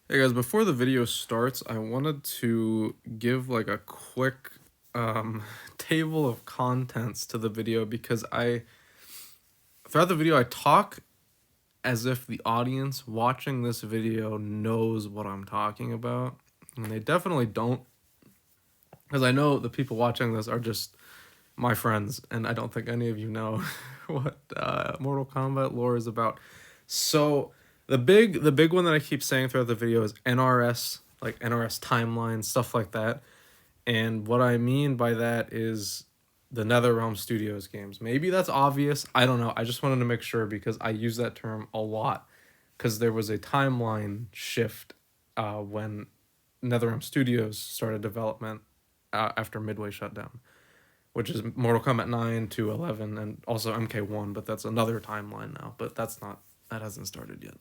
Hey guys, before the video starts, I wanted to give like a quick um table of contents to the video because I throughout the video I talk as if the audience watching this video knows what I'm talking about. And they definitely don't, because I know the people watching this are just my friends and I don't think any of you know what Mortal Kombat lore is about. So the big one that I keep saying throughout the video is NRS, like NRS timeline, stuff like that. And what I mean by that is the NetherRealm Studios games. Maybe that's obvious. I don't know. I just wanted to make sure because I use that term a lot because there was a timeline shift when NetherRealm Studios started development after Midway shut down, which is Mortal Kombat 9 to 11 and also MK1, but that's another timeline now. But that hasn't started yet.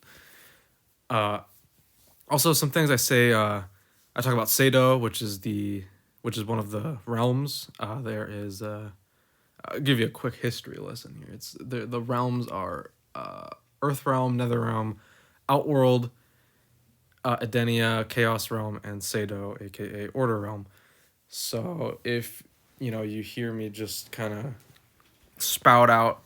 Uh, Also, some things I say. I talk about Sado, which is one of the realms. There is. I'll give you a quick history lesson here. It's the realms are Earth Realm, Nether Realm, Outworld, Edenia, Chaos Realm, and Sado, aka Order Realm. So if you hear me just kind of spout out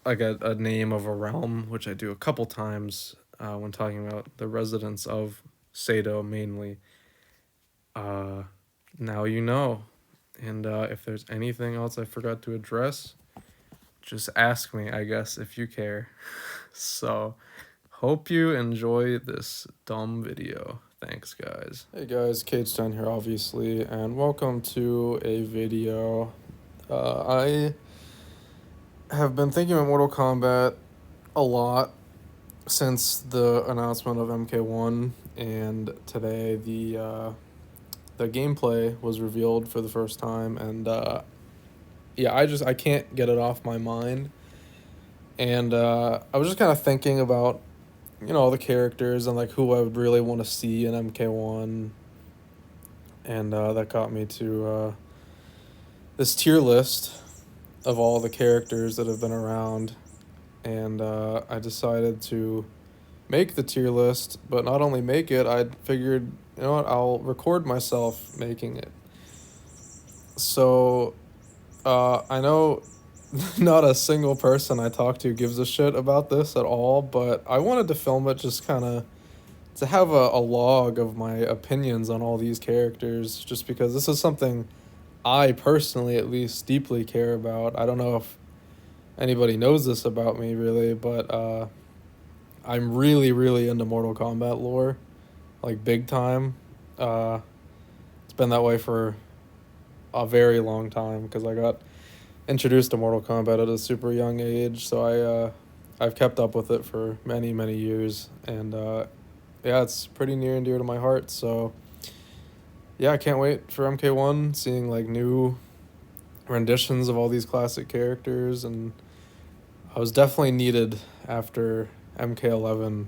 like a name of a realm, which I do a couple times when talking about the residents of Sado mainly. Uh, Now you know. And if there's anything else I forgot to address, just ask me, I guess, if you care. So, hope you enjoy this dumb video. Thanks, guys. Hey guys, Kate's down here, obviously, and welcome to a video. I have been thinking about Mortal Kombat a lot since the announcement of MK1, and today the gameplay was revealed for the first time, and yeah, I can't get it off my mind. And I was just kind of thinking about all the characters and like who I would really want to see in MK1, and that got me to this tier list of all the characters that have been around, and I decided to make the tier list, but not only make it, I figured, you know what, I'll record myself making it. So, I know not a single person I talk to gives a shit about this at all, but I wanted to film it just kind of to have a log of my opinions on all these characters, just because this is something I personally, at least, deeply care about. I don't know if anybody knows this about me, really, but I'm really, really into Mortal Kombat lore, like big time. Uh, it's been that way for a very long time because I got introduced to Mortal Kombat at a super young age, so I've kept up with it for many, many years, and yeah, it's pretty near and dear to my heart. So yeah, I can't wait for MK1, seeing like new renditions of all these classic characters, and I was definitely needed after MK11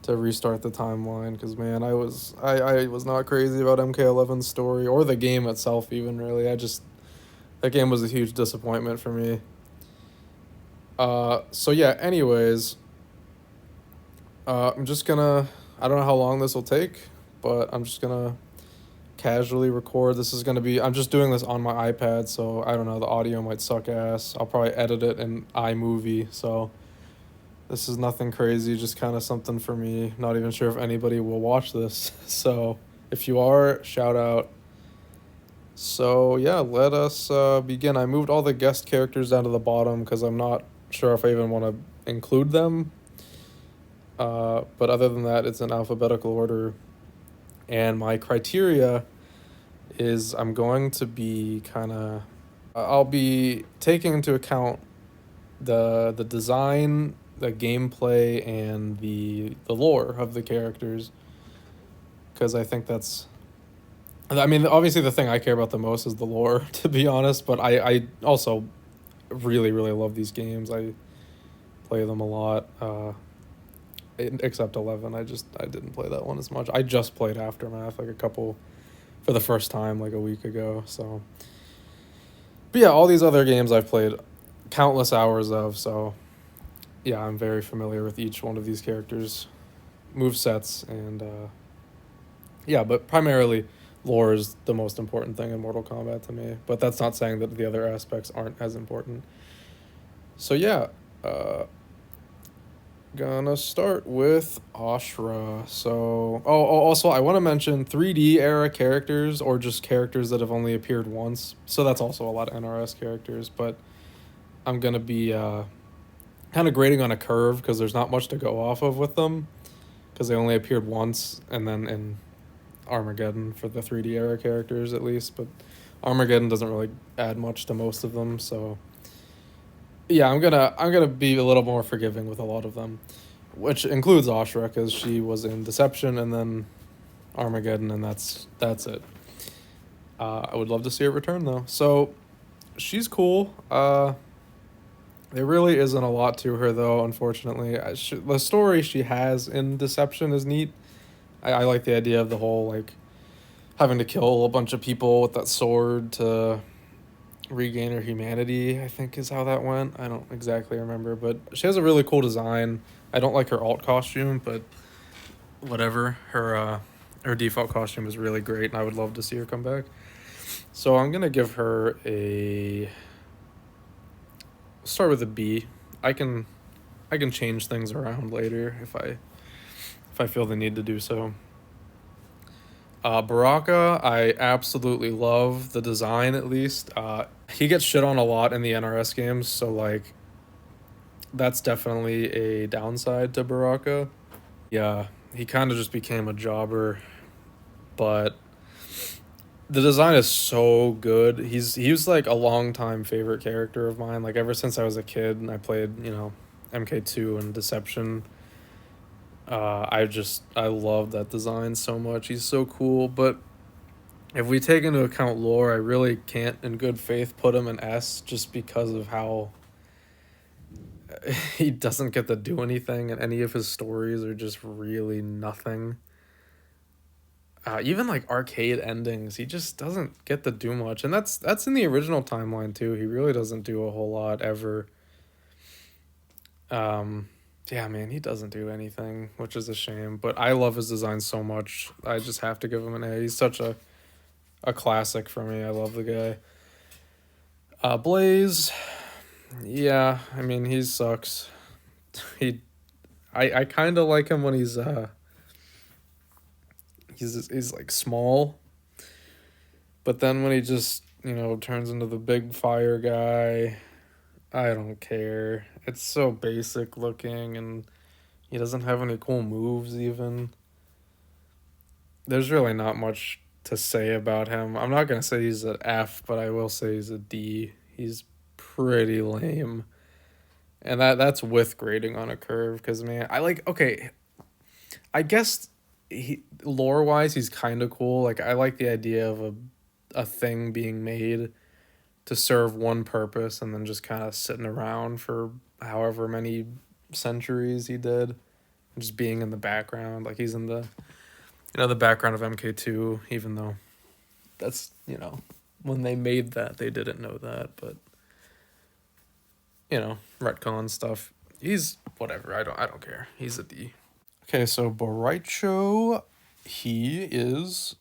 to restart the timeline because man, I was not crazy about MK11's story or the game itself even really. That game was a huge disappointment for me. So yeah, anyways, I'm just gonna, I don't know how long this will take, but I'm just gonna casually record. This is gonna be, I'm just doing this on my iPad, so I don't know, the audio might suck ass. I'll probably edit it in iMovie, so this is nothing crazy, just kind of something for me. Not even sure if anybody will watch this. So if you are, shout out. So yeah, let us begin. I moved all the guest characters down to the bottom because I'm not sure if I even want to include them. But other than that, it's in alphabetical order. And my criteria is I'm going to be kind of, I'll be taking into account the design, the gameplay, and the lore of the characters, because I think that's, I mean, obviously the thing I care about the most is the lore, to be honest, but I also really, really love these games. I play them a lot, except 11. I didn't play that one as much. I just played Aftermath like a couple, for the first time like a week ago, so. But yeah, all these other games I've played countless hours of, so yeah, I'm very familiar with each one of these characters. move sets, and yeah, but primarily lore is the most important thing in Mortal Kombat to me. But that's not saying that the other aspects aren't as important. So yeah, uh, gonna start with Ashra. So, also I want to mention 3D era characters or just characters that have only appeared once. So that's also a lot of NRS characters, but I'm gonna be kind of grading on a curve because there's not much to go off of with them because they only appeared once, and then in Armageddon for the 3D era characters at least, but Armageddon doesn't really add much to most of them, so yeah, I'm gonna be a little more forgiving with a lot of them, which includes Ashra because she was in Deception and then Armageddon, and that's it. I would love to see her return though. So she's cool. There really isn't a lot to her though, unfortunately. The story she has in Deception is neat. I like the idea of the whole like having to kill a bunch of people with that sword to regain her humanity, I think is how that went. I don't exactly remember, but she has a really cool design. I don't like her alt costume, but whatever. Her default costume is really great, and I would love to see her come back. So I'm gonna give her a start with a B. I can I can change things around later if I feel the need to do so. Baraka, I absolutely love the design at least. He gets shit on a lot in the NRS games, so like that's definitely a downside to Baraka. Yeah, he kind of just became a jobber, but the design is so good. He was like a long time favorite character of mine. Like ever since I was a kid and I played, MK2 and Deception. I love that design so much. He's so cool, but if we take into account lore, I really can't in good faith put him in S just because of how he doesn't get to do anything and any of his stories are just really nothing. Even like arcade endings, he just doesn't get to do much, and that's in the original timeline too. He really doesn't do a whole lot ever. Um, yeah, man, he doesn't do anything, which is a shame. But I love his design so much. I just have to give him an A. He's such a classic for me. I love the guy. Blaze, yeah, I mean he sucks. He, I kind of like him when he's like small, but then when he just turns into the big fire guy, I don't care. It's so basic looking, and he doesn't have any cool moves even. There's really not much to say about him. I'm not gonna say he's an F, but I will say he's a D. He's pretty lame. And that's with grading on a curve because man, I like okay, I guess he lore wise he's kind of cool. Like I like the idea of a thing being made to serve one purpose and then just kind of sitting around for however many centuries he did, just being in the background. Like he's in the background of MK2, even though that's when they made that they didn't know that, but retcon stuff. He's whatever. I don't care. He's a D. Okay, so Boraicho, he is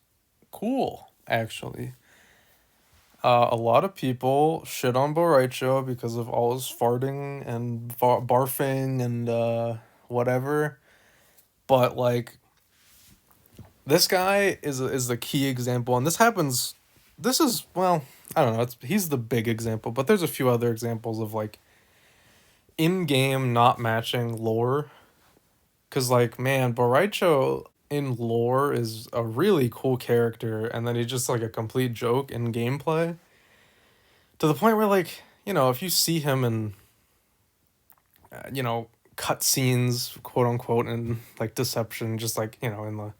cool actually. A lot of people shit on Boraicho because of all his farting and barfing and whatever, but like this guy is the key example, and this happens. This is well, I don't know. He's the big example, but there's a few other examples of like in-game not matching lore. Cause like man, Boraicho in lore is a really cool character, and then he's just like a complete joke in gameplay. To the point where like if you see him in cut scenes, quote unquote, in like Deception, just like in the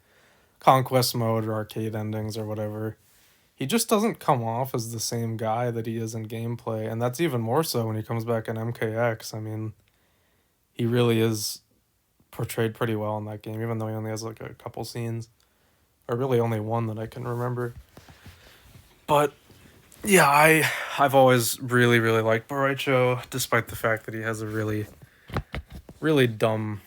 conquest mode or arcade endings or whatever, he just doesn't come off as the same guy that he is in gameplay, and that's even more so when he comes back in MKX. I mean, he really is portrayed pretty well in that game, even though he only has like a couple scenes, or really only one that I can remember. But yeah, I've always really really liked Boraicho, despite the fact that he has a really really dumb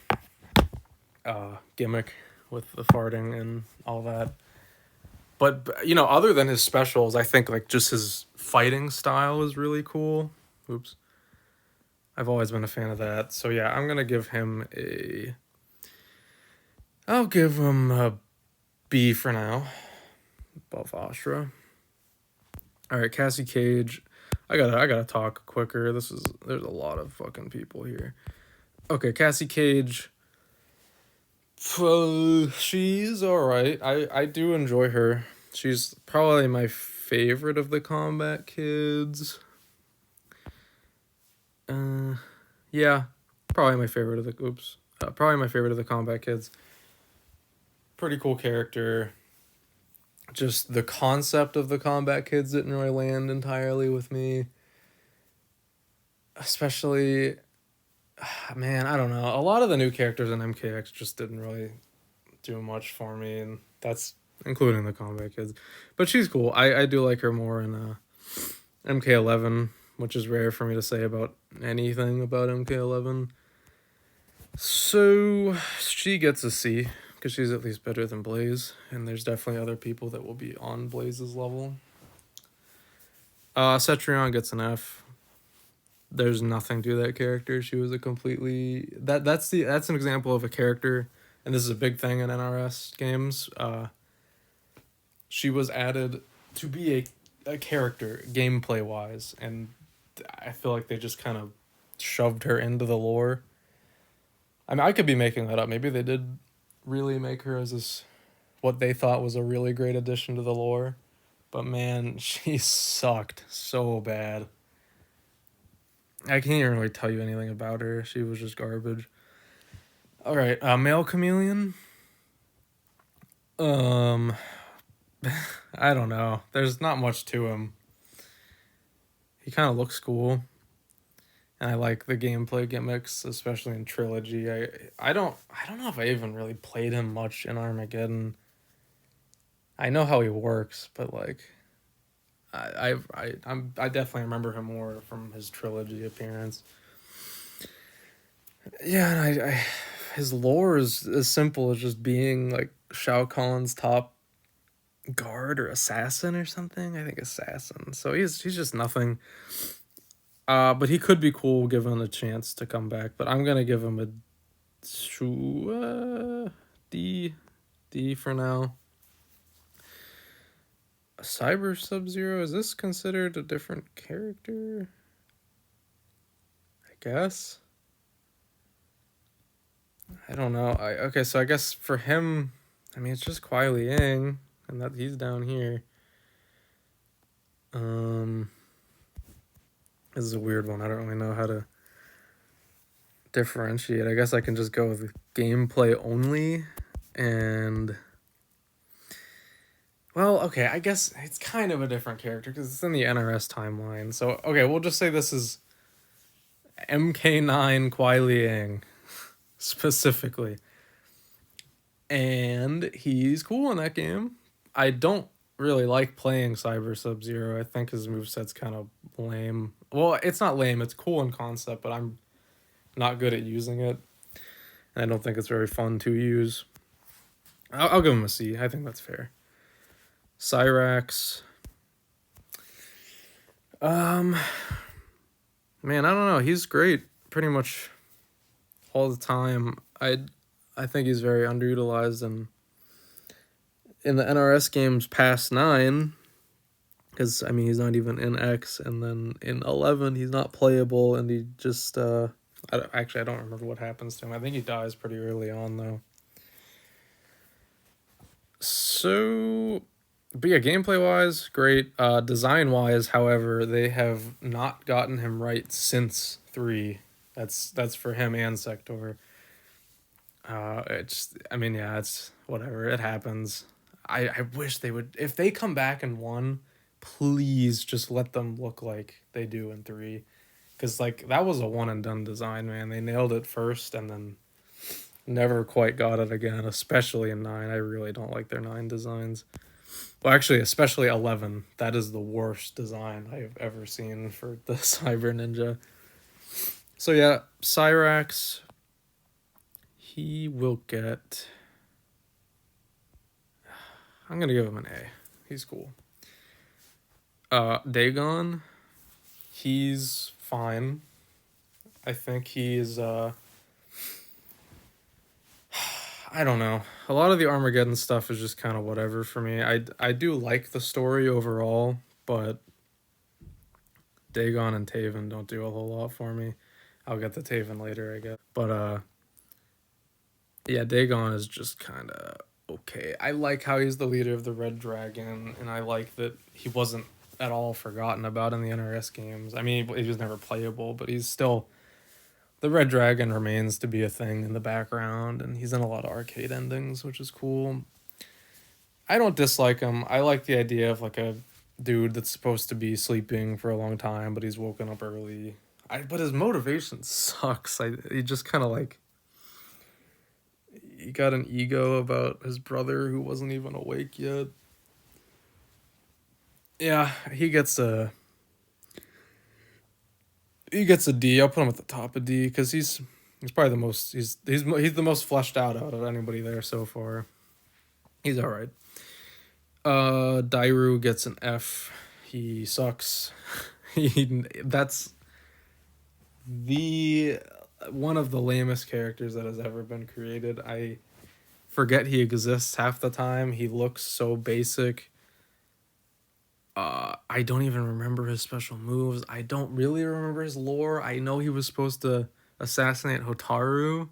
gimmick with the farting and all that. But you know, other than his specials, I think like just his fighting style is really cool. Oops. I've always been a fan of that. So yeah, I'm gonna give him a. I'll give him a B for now, above Astra. All right, Cassie Cage. I gotta talk quicker. There's a lot of fucking people here. Okay, Cassie Cage. She's all right. I do enjoy her. She's probably my favorite of the combat kids. Yeah, probably my favorite of the probably my favorite of the combat kids. Pretty cool character. Just the concept of the combat kids didn't really land entirely with me. Especially, man, I don't know. A lot of the new characters in MKX just didn't really do much for me, and that's including the combat kids. But she's cool. I do like her more in MK11, which is rare for me to say about anything about MK11. So she gets a C because she's at least better than Blaze, and there's definitely other people that will be on Blaze's level. Cetrion gets an F. There's nothing to that character. She was a completely that's an example of a character, and this is a big thing in NRS games. She was added to be a character gameplay wise, and I feel like they just kind of shoved her into the lore. I mean, I could be making that up. Maybe they did really make her as this what they thought was a really great addition to the lore, but man, she sucked so bad. I can't even really tell you anything about her. She was just garbage. All right, male chameleon. Um, I don't know. There's not much to him. He kind of looks cool, and I like the gameplay gimmicks, especially in Trilogy. I don't know if I even really played him much in Armageddon. I know how he works, but like, I definitely remember him more from his Trilogy appearance. Yeah, and I his lore is as simple as just being like Shao Kahn's top guard or assassin or something. I think assassin. So he's just nothing. But he could be cool given a chance to come back. But I'm gonna give him a D for now. Cyber Sub-Zero, is this considered a different character? I guess. I don't know. Okay, so I guess for him, I mean it's just Kuai Liang, and that he's down here. This is a weird one. I don't really know how to differentiate. I guess I can just go with gameplay only, and well, okay, I guess it's kind of a different character because it's in the NRS timeline. So okay, we'll just say this is MK9 Kuai Liang specifically, and he's cool in that game. I don't really like playing Cyber Sub-Zero. I think his moveset's kind of lame. Well, it's not lame. It's cool in concept, but I'm not good at using it. And I don't think it's very fun to use. I'll give him a C. I think that's fair. Cyrax. Man, I don't know. He's great pretty much all the time. I think he's very underutilized, and in the NRS games past 9, because I mean he's not even in X, and then in 11 he's not playable, and he just I don't remember what happens to him. I think he dies pretty early on though. So, but yeah, gameplay wise, great. Design wise, however, they have not gotten him right since 3. That's for him and Sector. It's whatever. It happens. I wish they would, if they come back in 1, please just let them look like they do in 3, because like that was a one and done design, man. They nailed it first and then never quite got it again, especially in 9. I really don't like their 9 designs. Well, actually, especially 11. That is the worst design I have ever seen for the Cyber Ninja. So yeah, Cyrax. he will get... I'm going to give him an A. He's cool. Dagon, he's fine. I think he's... I don't know. A lot of the Armageddon stuff is just kind of whatever for me. I do like the story overall, but Dagon and Taven don't do a whole lot for me. I'll get to Taven later, I guess. But yeah, Dagon is just kind of okay. I like how he's the leader of the Red Dragon, and I like that he wasn't at all forgotten about in the NRS games. I mean, he was never playable, but he's still... The Red Dragon remains to be a thing in the background, and he's in a lot of arcade endings, which is cool. I don't dislike him. I like the idea of like a dude that's supposed to be sleeping for a long time, but he's woken up early. But his motivation sucks. He just kind of like... He got an ego about his brother who wasn't even awake yet. Yeah, he gets a D. I'll put him at the top of D because he's probably the most he's the most fleshed out of anybody there so far. He's all right. Dairu gets an F. He sucks. That's the one of the lamest characters that has ever been created. I forget he exists half the time. He looks so basic. I don't even remember his special moves. I don't really remember his lore. I know he was supposed to assassinate Hotaru,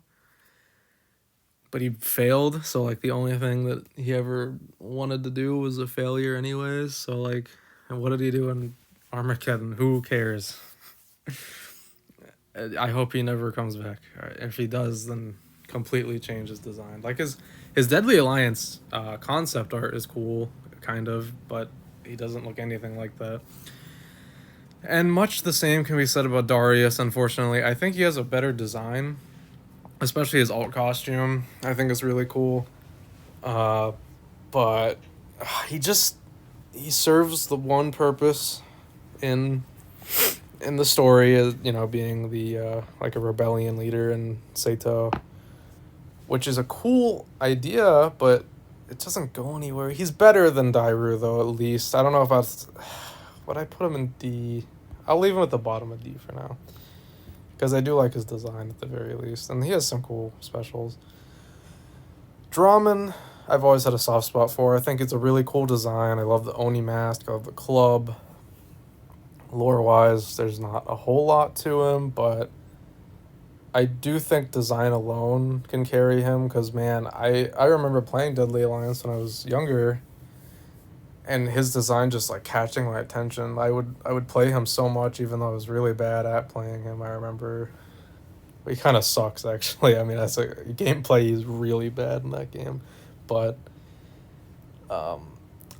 but he failed. So like the only thing that he ever wanted to do was a failure anyways. So like, and what did he do in Armageddon? Who cares? I hope he never comes back. If he does, then completely change his design. Like his Deadly Alliance concept art is cool, kind of, but he doesn't look anything like that. And much the same can be said about Darius, unfortunately. I think he has a better design, especially his alt costume. I think it's really cool. But he serves the one purpose in the story, as you know, being the like a rebellion leader in Sato, which is a cool idea, but it doesn't go anywhere. He's better than Dairu, though, at least. I don't know if would I put him in D? I'll leave him at the bottom of D for now, because I do like his design at the very least, and he has some cool specials. Draman, I've always had a soft spot for. I think it's a really cool design. I love the Oni mask. I love the club. Lore-wise, there's not a whole lot to him, but I do think design alone can carry him, because, man, I remember playing Deadly Alliance when I was younger, and his design just, like, catching my attention. I would play him so much, even though I was really bad at playing him, I remember. He kind of sucks, actually. I mean, that's a gameplay, he's really bad in that game. But,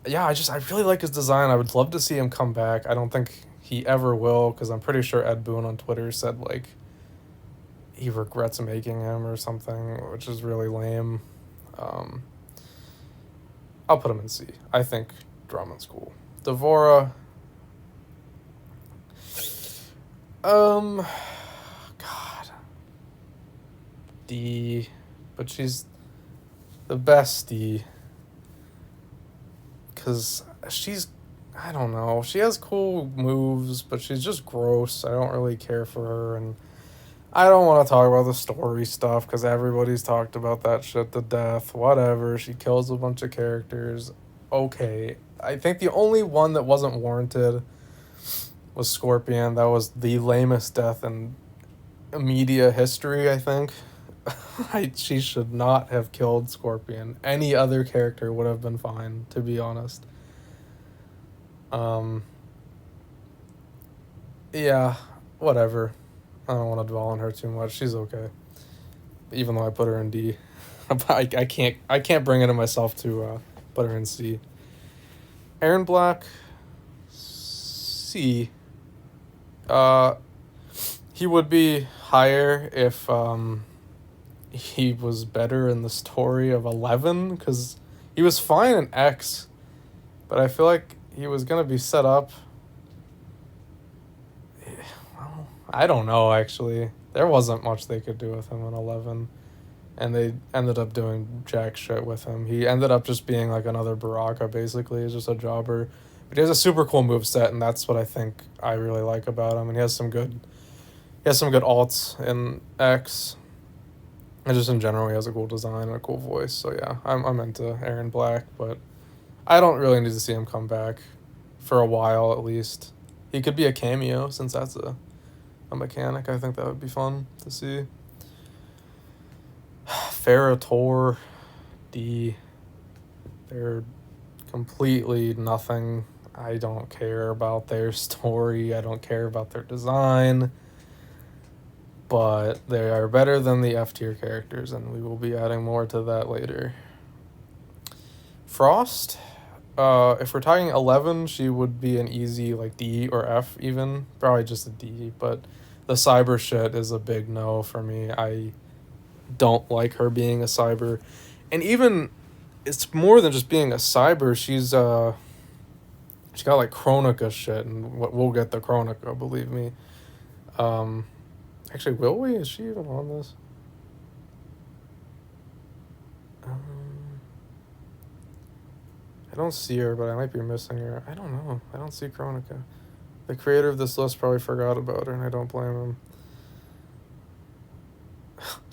yeah, I really like his design. I would love to see him come back. I don't think he ever will, because I'm pretty sure Ed Boon on Twitter said, like, he regrets making him or something, which is really lame. I'll put him in C. I think Drummond's cool. Devora, God, D, but she's the best D, because I don't know, she has cool moves, but she's just gross. I don't really care for her, and I don't want to talk about the story stuff, because everybody's talked about that shit to death. Whatever, she kills a bunch of characters. Okay, I think the only one that wasn't warranted was Scorpion. That was the lamest death in media history, I think. She should not have killed Scorpion. Any other character would have been fine, to be honest. Yeah, whatever. I don't want to dwell on her too much. She's okay, even though I put her in D. I can't bring it in myself to put her in C. Aaron Black, C. He would be higher if he was better in the story of 11, because he was fine in X, but I feel like he was gonna be set up. I don't know, actually. There wasn't much they could do with him in 11. and they ended up doing jack shit with him. He ended up just being like another Baraka, basically. He's just a jobber. But he has a super cool moveset, and that's what I think I really like about him. And he has some good alts in X. And just in general, he has a cool design and a cool voice. So yeah, I'm into Aaron Black, but I don't really need to see him come back for a while at least. He could be a cameo since that's a mechanic. I think that would be fun to see. Ferrator, D, they're completely nothing. I don't care about their story. I don't care about their design. But they are better than the F tier characters, and we will be adding more to that later. Frost, if we're talking 11, she would be an easy like D or F even. Probably just a D, but the cyber shit is a big no for me. I don't like her being a cyber. And even, it's more than just being a cyber. She's got like Chronica shit, and we'll get the Chronica, believe me. Actually, will we? Is she even on this? I don't see her, but I might be missing her. I don't know. I don't see Chronica. The creator of this list probably forgot about her, and I don't blame him.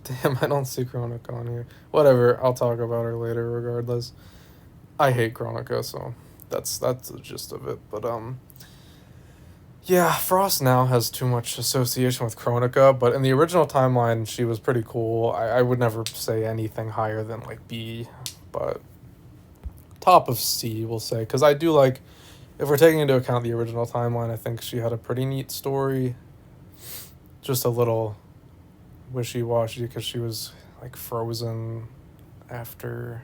Damn, I don't see Chronica on here. Whatever, I'll talk about her later regardless. I hate Chronica, so that's the gist of it. But yeah, Frost now has too much association with Chronica, but in the original timeline, she was pretty cool. I would never say anything higher than like B, but top of C, we'll say, because I do like, if we're taking into account the original timeline, I think she had a pretty neat story. Just a little wishy-washy because she was like frozen after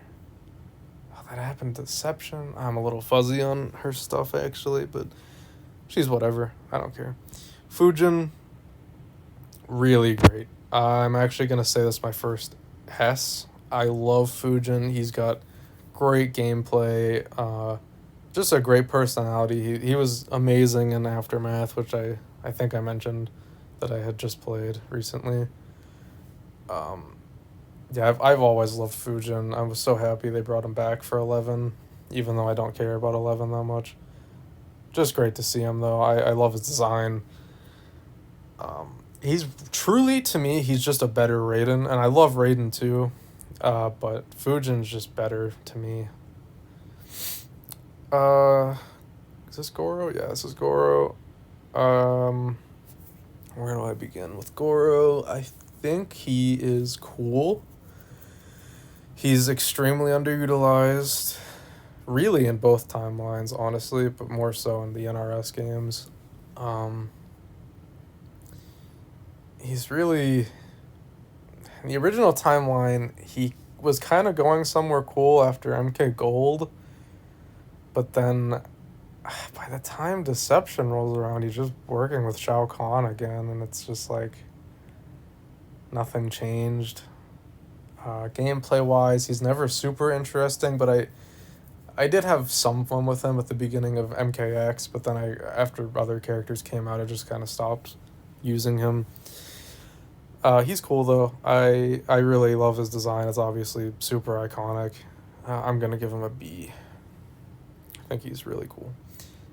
that happened to Deception. I'm a little fuzzy on her stuff actually, but she's whatever. I don't care. Fujin, really great. I'm actually going to say this my first Hess. I love Fujin. He's got great gameplay, just a great personality. He was amazing in Aftermath, which I think I mentioned that I had just played recently. Yeah, I've always loved Fujin. I was so happy they brought him back for 11, even though I don't care about 11 that much. Just great to see him, though. I love his design. He's truly, to me, he's just a better Raiden, and I love Raiden too, but Fujin's just better to me. Is this Goro? Yeah, this is Goro. Where do I begin with Goro? I think he is cool. He's extremely underutilized, really in both timelines, honestly, but more so in the NRS games. He's really, in the original timeline, he was kind of going somewhere cool after MK Gold, but then by the time Deception rolls around, he's just working with Shao Kahn again, and it's just like nothing changed. Gameplay-wise, he's never super interesting, but I did have some fun with him at the beginning of MKX, but then after other characters came out, I just kind of stopped using him. He's cool, though. I really love his design. It's obviously super iconic. I'm going to give him a B. I think he's really cool.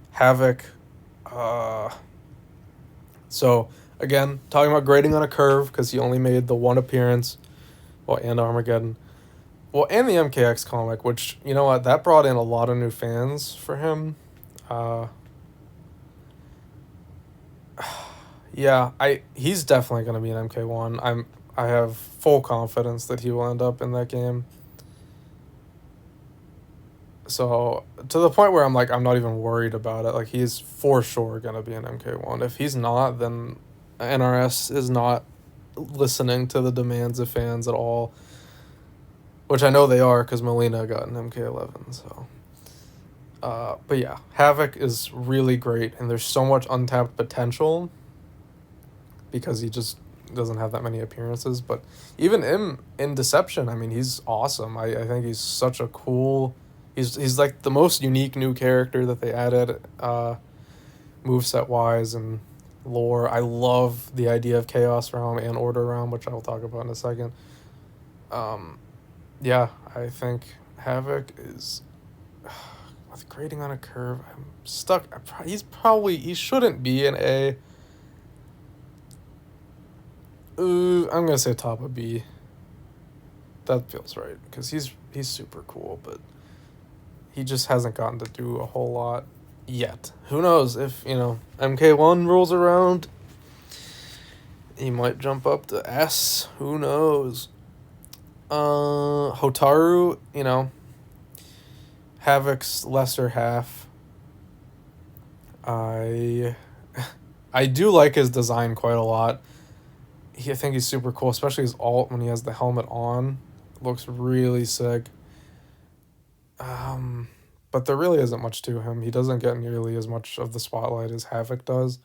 Havoc. So, again, talking about grading on a curve, because he only made the one appearance. Well, and Armageddon. Well, and the MKX comic, which, you know what, that brought in a lot of new fans for him. Yeah, he's definitely going to be an MK1. I have full confidence that he will end up in that game. So, to the point where I'm not even worried about it. Like, he's for sure going to be an MK1. If he's not, then NRS is not listening to the demands of fans at all, which I know they are because Melina got an MK11. So, but yeah, Havoc is really great, and there's so much untapped potential because he just doesn't have that many appearances. But even in Deception, I mean, he's awesome. I think he's such a cool. He's like the most unique new character that they added, moveset wise and lore. I love the idea of Chaos Realm and Order Realm, which I will talk about in a second. Yeah, I think Havoc is with grading on a curve. I'm stuck. He shouldn't be an A. I'm gonna say top of B. That feels right because he's super cool, but he just hasn't gotten to do a whole lot yet. Who knows if MK1 rolls around, he might jump up to S. Who knows? Hotaru, Havoc's lesser half. I I do like his design quite a lot. I think he's super cool, especially his ult when he has the helmet on. Looks really sick. But there really isn't much to him. He doesn't get nearly as much of the spotlight as Havoc does.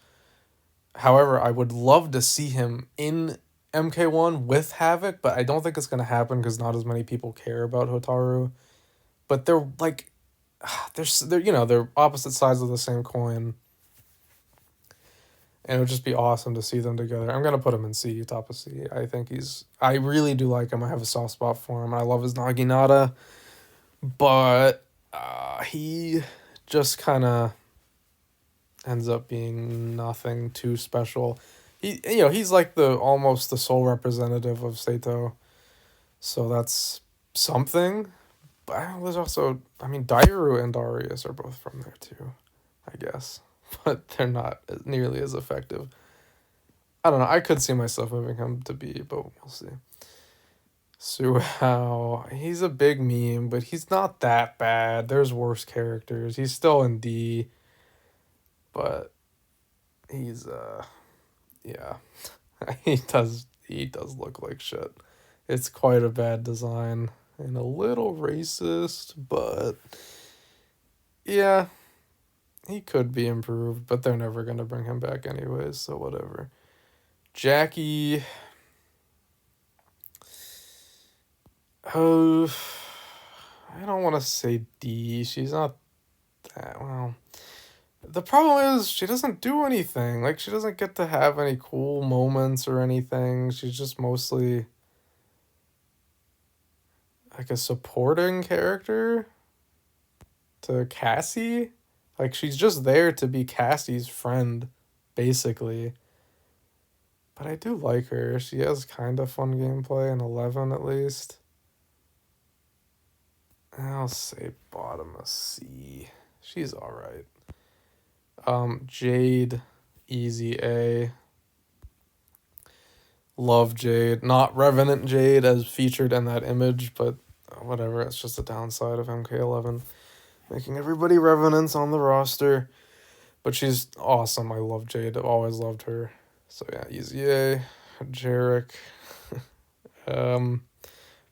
However, I would love to see him in MK1 with Havoc, but I don't think it's gonna happen because not as many people care about Hotaru. But they're like, they're opposite sides of the same coin, and it would just be awesome to see them together. I'm gonna put him in C, top of C. I really do like him. I have a soft spot for him. I love his Naginata, but he just kind of ends up being nothing too special. He's like almost the sole representative of Sato, so that's something. But there's also, Dairu and Darius are both from there too, I guess, but they're not nearly as effective. I don't know. I could see myself moving him to B, but we'll see. Suhao, he's a big meme, but he's not that bad. There's worse characters. He's still in D, but he's yeah. he does look like shit. It's quite a bad design and a little racist, but yeah, he could be improved, but they're never gonna bring him back anyways, so whatever. Jackie, oh, I don't want to say D. She's not that well. The problem is she doesn't do anything. Like, she doesn't get to have any cool moments or anything. She's just mostly like a supporting character to Cassie. Like, she's just there to be Cassie's friend, basically. But I do like her. She has kind of fun gameplay in 11 at least. I'll say bottom of C. She's alright. Jade, easy A. Love Jade. Not Revenant Jade as featured in that image, but whatever. It's just a downside of MK11. Making everybody Revenants on the roster. But she's awesome. I love Jade. I've always loved her. So yeah, easy A. Jarek.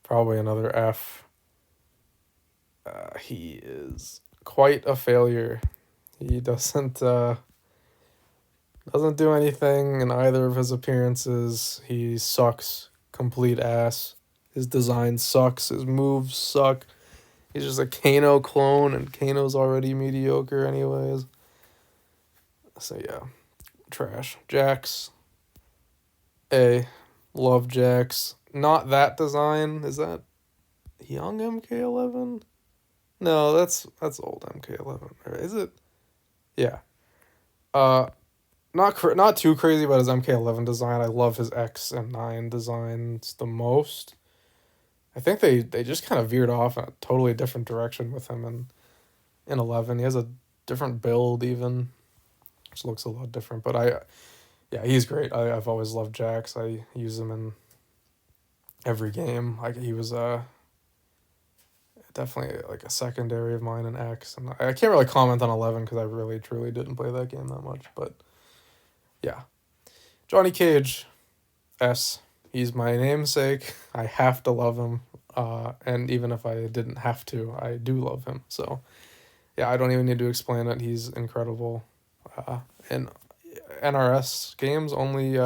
Probably another F. He is quite a failure. He doesn't do anything in either of his appearances. He sucks. Complete ass. His design sucks. His moves suck. He's just a Kano clone, and Kano's already mediocre anyways. So yeah, trash. Jax. A. Love Jax. Not that design. Is that young MK11? No, that's old MK11. Or is it? Yeah. Not too crazy about his MK11 design. I love his X and 9 designs the most. I think they just kind of veered off in a totally different direction with him in 11. He has a different build even, which looks a lot different. But yeah, he's great. I've always loved Jax. I use him in every game. Like, he was definitely like a secondary of mine in X, and I can't really comment on 11 because I really truly didn't play that game that much. But yeah, Johnny Cage, S. He's my namesake. I have to love him. And even if I didn't have to, I do love him. So yeah, I don't even need to explain it. He's incredible. And NRS games only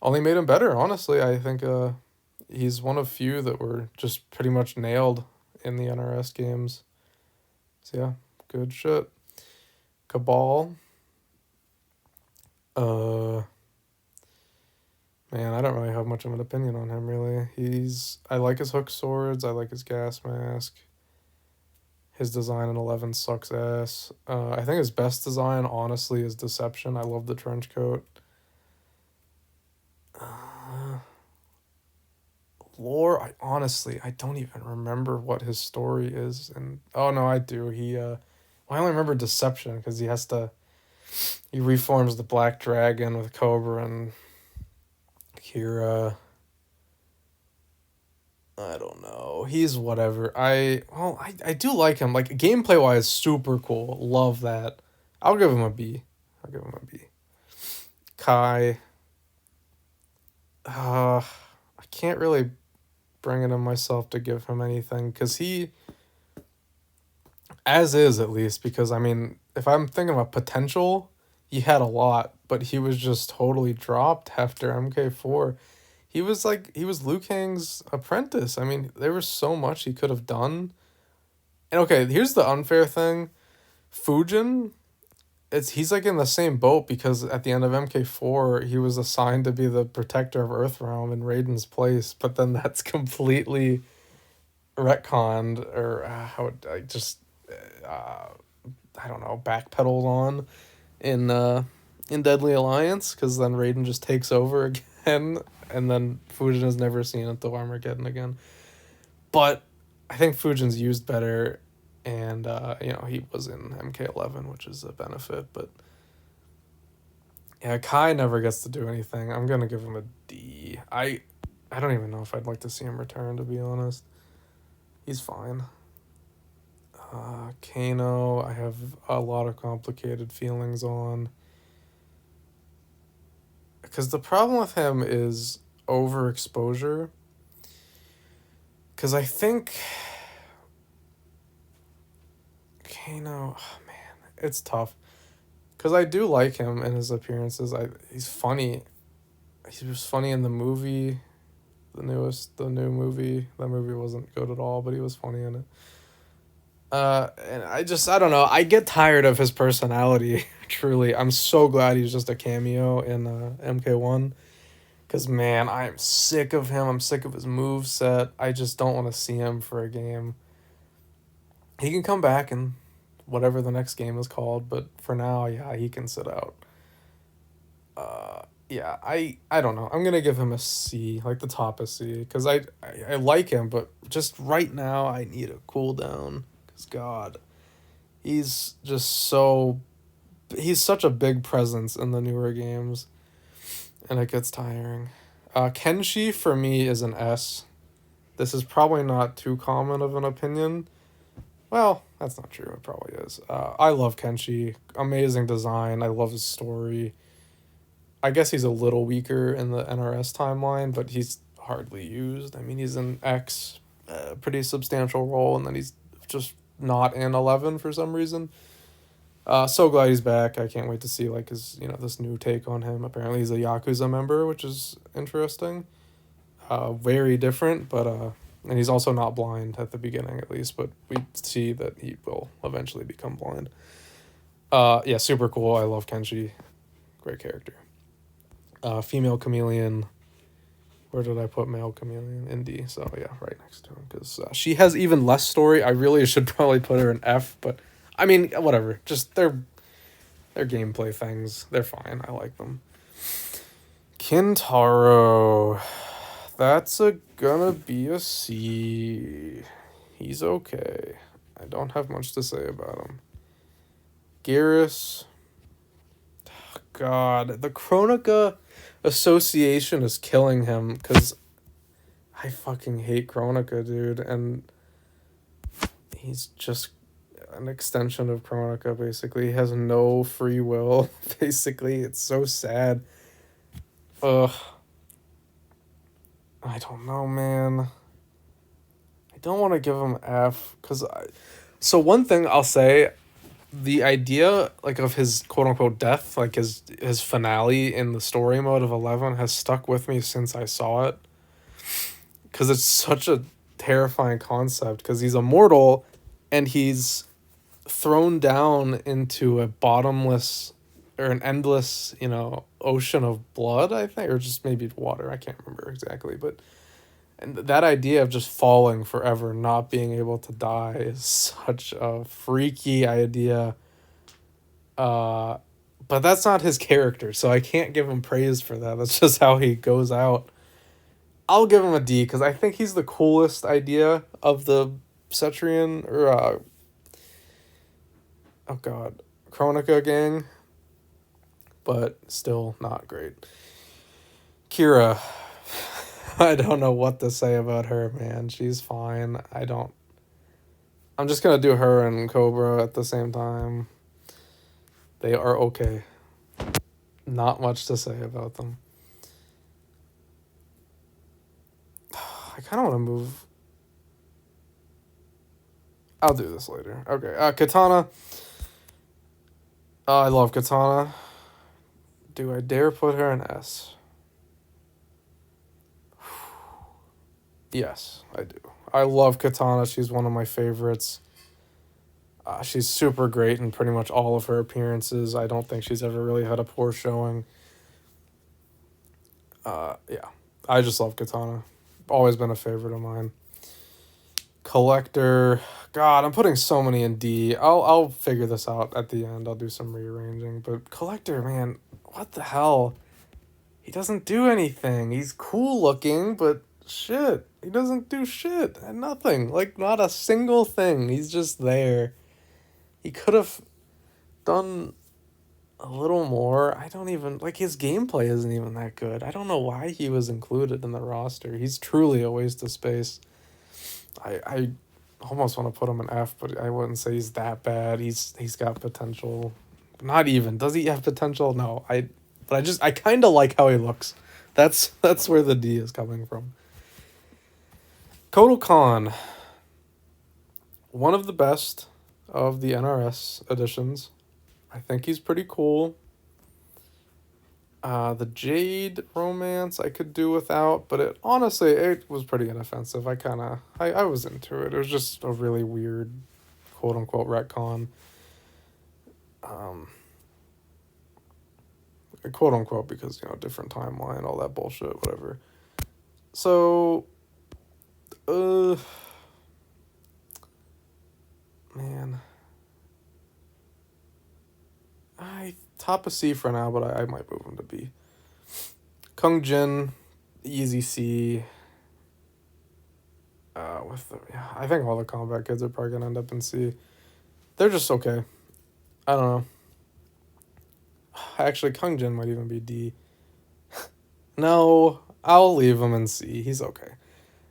made him better, honestly. I think he's one of few that were just pretty much nailed in the NRS games. So yeah, good shit. Cabal. Man, I don't really have much of an opinion on him, really. I like his hook swords, I like his gas mask. His design in 11 sucks ass. I think his best design, honestly, is Deception. I love the trench coat. Uh, Lore, I don't even remember what his story is. And oh no, I do. I only remember Deception because he reforms the Black Dragon with Cobra and Kira. I don't know. He's whatever. I do like him. Like gameplay wise, super cool. Love that. I'll give him a B. I'll give him a B. Kai. I can't really bring it in myself to give him anything because as is at least, because I mean, if I'm thinking about potential, he had a lot, but he was just totally dropped after MK4. He was Liu Kang's apprentice. I mean, there was so much he could have done. And okay, here's the unfair thing. Fujin, he's like in the same boat because at the end of MK4, he was assigned to be the protector of Earthrealm in Raiden's place, but then that's completely retconned or how would I just uh, I don't know, backpedaled on in Deadly Alliance because then Raiden just takes over again, and then Fujin is never seen until Armageddon again. But I think Fujin's used better, and he was in MK11, which is a benefit. But yeah, Kai never gets to do anything. I'm gonna give him a D. I don't even know if I'd like to see him return, to be honest. He's fine. Kano, I have a lot of complicated feelings on. Because the problem with him is overexposure. Because I think Kano, oh man, it's tough. Because I do like him in his appearances. He's funny. He was funny in the movie, the new movie. That movie wasn't good at all, but he was funny in it. And I don't know. I get tired of his personality. Truly, I'm so glad he's just a cameo in MK1. Cause man, I'm sick of him. I'm sick of his move set. I just don't want to see him for a game. He can come back in whatever the next game is called, but for now, yeah, he can sit out. Yeah, I don't know. I'm gonna give him a C, like the top of C, because I like him, but just right now I need a cool down. Cause God, he's just he's such a big presence in the newer games, and it gets tiring. Kenshi for me is an S. This is probably not too common of an opinion. Well, that's not true. It probably is. I love Kenshi. Amazing design. I love his story. I guess he's a little weaker in the NRS timeline, but he's hardly used. I mean, he's in X, pretty substantial role, and then he's just not in 11 for some reason. So glad he's back. I can't wait to see like his this new take on him. Apparently he's a Yakuza member, which is interesting. Very different, but and he's also not blind at the beginning at least, but we see that he will eventually become blind. Yeah, super cool. I love Kenshi. Great character. Female chameleon. Where did I put male chameleon? In D. So yeah, right next to him because she has even less story. I really should probably put her in F, but I mean whatever. Just they're gameplay things. They're fine. I like them. Kintaro. That's gonna be a C. He's okay. I don't have much to say about him. Garrus. God, the Kronika association is killing him because I fucking hate Kronika, dude, and he's just an extension of Kronika, basically. He has no free will, basically. It's so sad. Ugh. I don't know, man. I don't want to give him F, because so one thing I'll say, the idea like of his quote unquote death, like his finale in the story mode of 11 has stuck with me since I saw it. Because it's such a terrifying concept, because he's immortal and he's thrown down into a bottomless or an endless, ocean of blood, I think, or just maybe water. I can't remember exactly, but and that idea of just falling forever, not being able to die, is such a freaky idea. Uh, but that's not his character, so I can't give him praise for that. That's just how he goes out. I'll give him a D because I think he's the coolest idea of the Cetrian or oh god, Chronica gang, but still not great. Kira, I don't know what to say about her, man. She's fine. I'm just gonna do her and Cobra at the same time. They are okay. Not much to say about them. I kind of want to move. I'll do this later. Okay, Katana. I love Katana. Do I dare put her in S? Yes, I do. I love Katana. She's one of my favorites. She's super great in pretty much all of her appearances. I don't think she's ever really had a poor showing. Yeah, I just love Katana. Always been a favorite of mine. Collector, God, I'm putting so many in D. I'll figure this out at the end. I'll do some rearranging. But Collector, man, what the hell? He doesn't do anything. He's cool looking, but shit, he doesn't do shit. Nothing. Like, not a single thing. He's just there. He could have done a little more. I don't even, like, his gameplay isn't even that good. I don't know why he was included in the roster. He's truly a waste of space. I almost want to put him in F, but I wouldn't say he's that bad. He's got potential. Not even. Does he have potential? No. I kind of like how he looks. That's where the D is coming from. Kotal Khan. One of the best of the NRS editions. I think he's pretty cool. The Jade romance I could do without, but it was pretty inoffensive. I was into it. It was just a really weird, quote unquote, retcon. Quote unquote, because different timeline, all that bullshit, whatever. So, man, I top a C for now, but I might move him to B. Kung Jin, easy C. I think all the combat kids are probably gonna end up in C. They're just okay. I don't know. Actually, Kung Jin might even be D. No, I'll leave him in C. He's okay.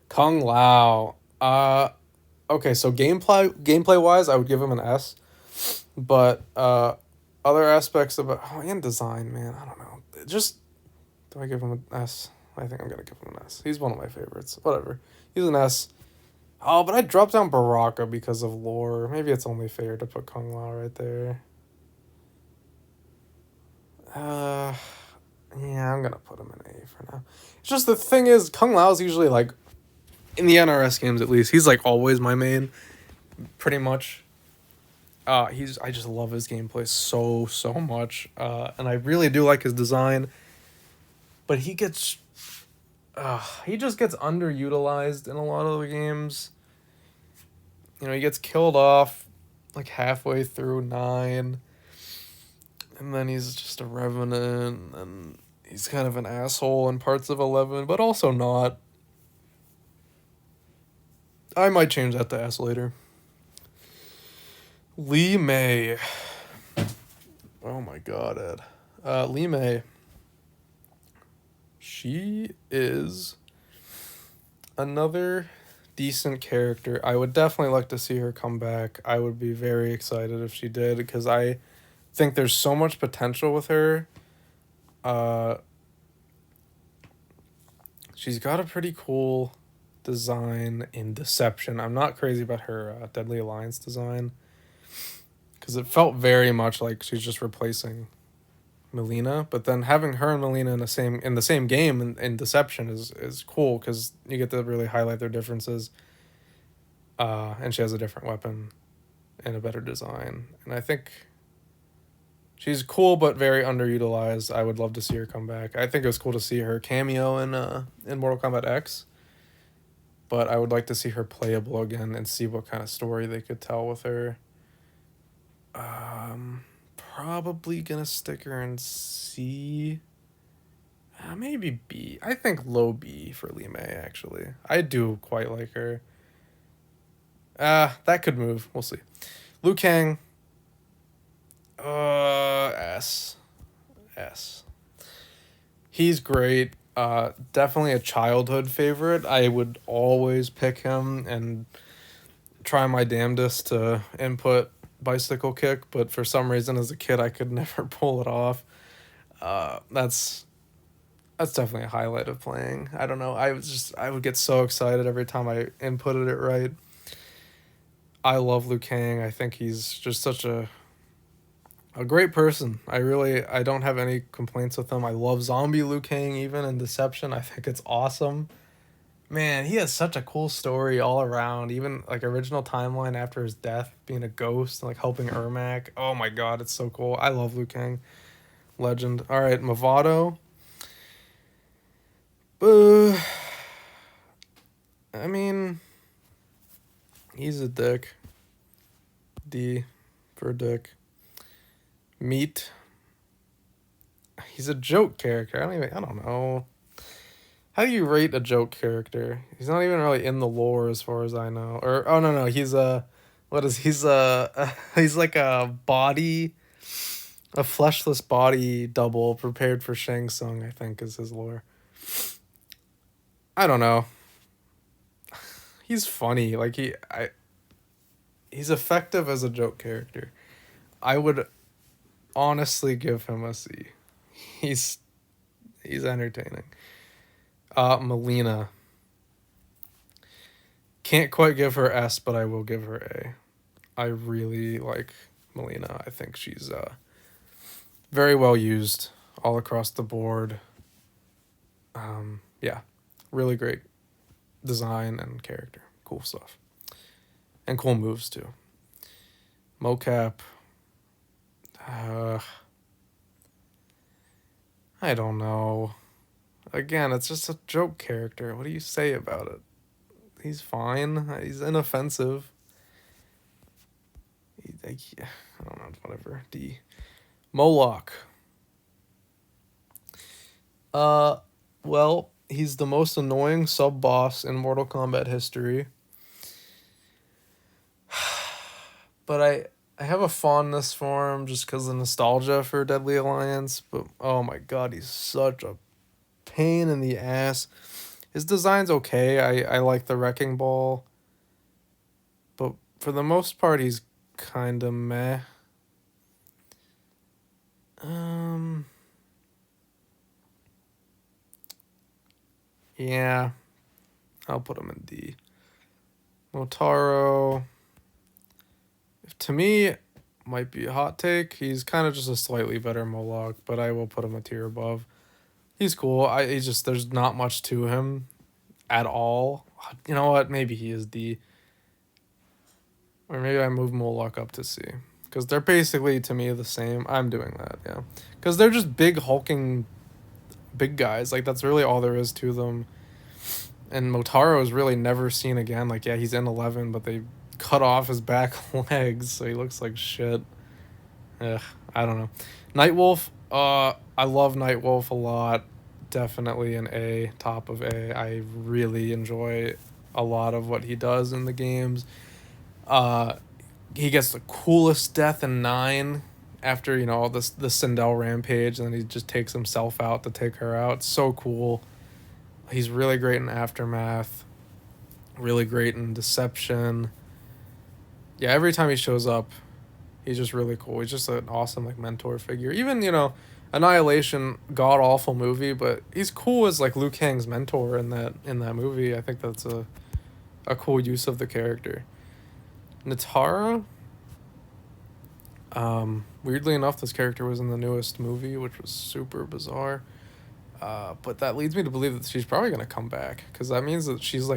Kung Lao. Okay, so gameplay wise, I would give him an S. But other aspects of it, and design, man, I don't know. Do I give him an S? I think I'm gonna give him an S. He's one of my favorites. Whatever. He's an S. Oh, but I dropped down Baraka because of lore. Maybe it's only fair to put Kung Lao right there. Yeah, I'm gonna put him in A for now. It's just the thing is, Kung Lao's usually like, in the NRS games at least, he's like always my main, pretty much. I just love his gameplay so much. And I really do like his design. But he just gets underutilized in a lot of the games. He gets killed off like halfway through 9. And then he's just a revenant, and he's kind of an asshole in parts of 11, but also not. I might change that to S later. Lee May. Oh my god, Ed. Lee May. She is another decent character. I would definitely like to see her come back. I would be very excited if she did, because I think there's so much potential with her. She's got a pretty cool design in Deception. I'm not crazy about her Deadly Alliance design, because it felt very much like she's just replacing Melina, but then having her and Melina in the same game in Deception is cool, because you get to really highlight their differences. And she has a different weapon and a better design, and I think She's cool but very underutilized. I would love to see her come back. I think it was cool to see her cameo in Mortal Kombat X, but I would like to see her playable again and see what kind of story they could tell with her. Probably gonna stick her in C. Maybe B. I think low B for Lee May, actually. I do quite like her. That could move. We'll see. Liu Kang. S. S. He's great. Definitely a childhood favorite. I would always pick him and try my damnedest to input bicycle kick, but for some reason as a kid I could never pull it off. That's definitely a highlight of playing. I don't know. I would get so excited every time I inputted it right. I love Liu Kang. I think he's just such a great person. I don't have any complaints with him. I love zombie Liu Kang even in Deception. I think it's awesome. Man, he has such a cool story all around. Even like original timeline after his death, being a ghost and like helping Ermac. Oh my god, it's so cool. I love Liu Kang. Legend. All right, Mavado. I mean, he's a dick. D for dick. Meat. He's a joke character. I don't know. How do you rate a joke character? He's not even really in the lore as far as I know. Or oh no, he's he's like a fleshless body double prepared for Shang Tsung, I think is his lore. I don't know. He's funny. Like he's effective as a joke character. I would honestly give him a C. He's entertaining. Melina. Can't quite give her S, but I will give her A. I really like Melina. I think she's very well used all across the board. Yeah, really great design and character. Cool stuff. And cool moves too. Mocap. I don't know. Again, it's just a joke character. What do you say about it? He's fine. He's inoffensive. I don't know, whatever. D. Moloch. Well, he's the most annoying sub-boss in Mortal Kombat history. But I have a fondness for him just because of nostalgia for Deadly Alliance. But, oh my god, he's such a pain in the ass. His design's okay. I like the Wrecking Ball. But for the most part, he's kind of meh. Yeah. I'll put him in D. Motaro. To me, might be a hot take. He's kind of just a slightly better Moloch, but I will put him a tier above. He's cool. There's not much to him at all. You know what? Maybe he is D. Or maybe I move Moloch up to C. Because they're basically, to me, the same. I'm doing that, yeah. Because they're just big, hulking, big guys. Like, that's really all there is to them. And Motaro is really never seen again. Like, yeah, he's in 11, but they cut off his back legs, so he looks like shit. Ugh, I don't know. Nightwolf, I love Nightwolf a lot. Definitely an A, top of A. I really enjoy a lot of what he does in the games. He gets the coolest death in 9 after, you know, the Sindel rampage, and then he just takes himself out to take her out. So cool. He's really great in Aftermath. Really great in Deception. Yeah, every time he shows up, he's just really cool. He's just an awesome like mentor figure. Even, you know, Annihilation, god awful movie, but he's cool as like Liu Kang's mentor in that movie. I think that's a cool use of the character. Natara. Weirdly enough, this character was in the newest movie, which was super bizarre. But that leads me to believe that she's probably gonna come back, because that means that she's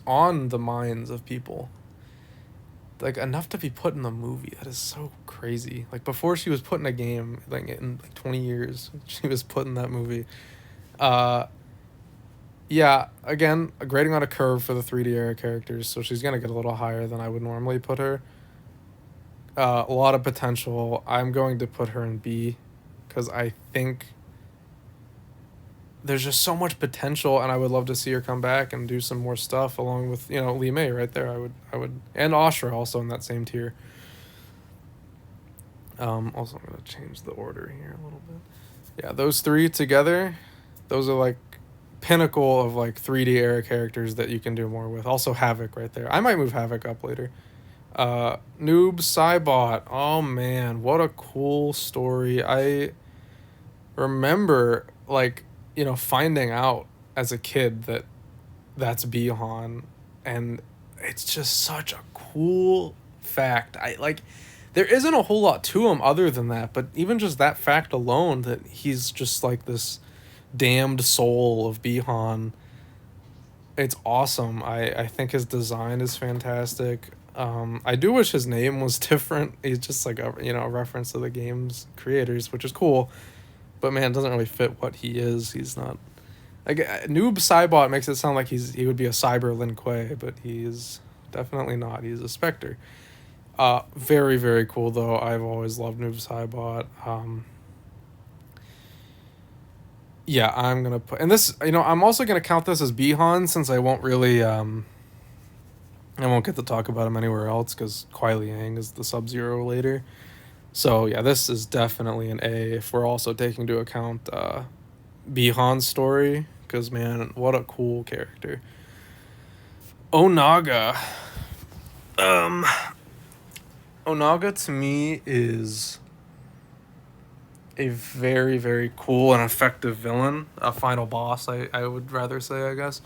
on the minds of people. like enough to be put in the movie. That is so crazy. Like before she was put in a game, like in like 20 years, she was put in that movie. Uh, yeah, again, a grading on a curve for the 3D era characters, so she's gonna get a little higher than I would normally put her. A lot of potential. I'm going to put her in B, because I think there's just so much potential, and I would love to see her come back and do some more stuff along with Lee May right there. I would, and Ashra also in that same tier. Also I'm gonna change the order here a little bit. Yeah, those three together, those are like pinnacle of like 3D era characters that you can do more with. Also Havoc right there. I might move Havoc up later. Noob Saibot. Oh man, what a cool story. I remember like finding out as a kid that that's Bihan, and it's just such a cool fact. I like there isn't a whole lot to him other than that, but even just that fact alone, that he's just like this damned soul of Bihan, it's awesome. I think his design is fantastic. I do wish his name was different. He's just like a reference to the game's creators, which is cool, but man, it doesn't really fit what he is. He's not like Noob Saibot makes it sound like he would be a cyber Lin Kuei, but he is definitely not. He's a Spectre. Very, very cool though. I've always loved Noob Saibot. Yeah, I'm gonna put, and this, I'm also gonna count this as Bihan, since I won't really I won't get to talk about him anywhere else because Kuai Liang is the Sub-Zero later. So yeah, this is definitely an A if we're also taking into account Bihan's story, because man, what a cool character. Onaga. Onaga to me is a very, very cool and effective villain, a final boss, I would rather say, I guess.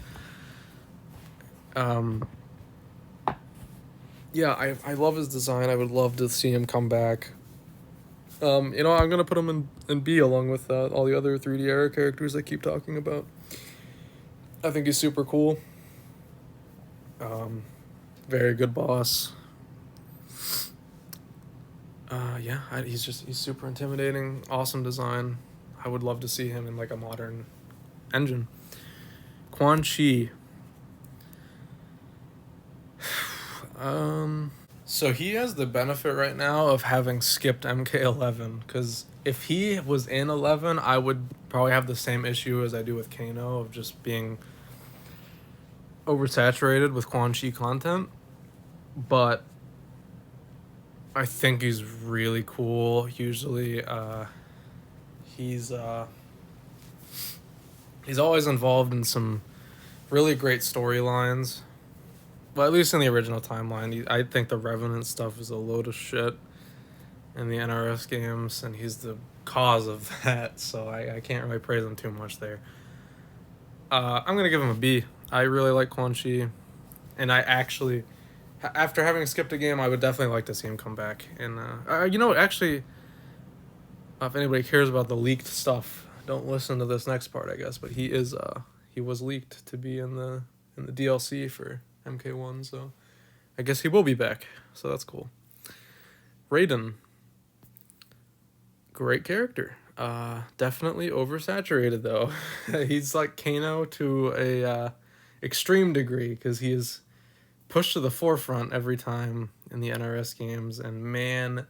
Yeah, I love his design. I would love to see him come back. I'm gonna put him in B along with all the other 3D era characters I keep talking about. I think he's super cool. Very good boss. He's super intimidating. Awesome design. I would love to see him in like a modern engine. Quan Chi. So he has the benefit right now of having skipped MK11, because if he was in 11, I would probably have the same issue as I do with Kano of just being oversaturated with Quan Chi content. But I think he's really cool. Usually, he's always involved in some really great storylines. Well, at least in the original timeline, I think the Revenant stuff is a load of shit in the NRS games, and he's the cause of that, so I can't really praise him too much there. I'm going to give him a B. I really like Quan Chi, and I actually, after having skipped a game, I would definitely like to see him come back. And, actually, if anybody cares about the leaked stuff, don't listen to this next part, I guess, but he was leaked to be in the DLC for MK1, so I guess he will be back, so that's cool. Raiden. Great character. Definitely oversaturated, though. He's like Kano to a extreme degree, because he is pushed to the forefront every time in the NRS games, and man,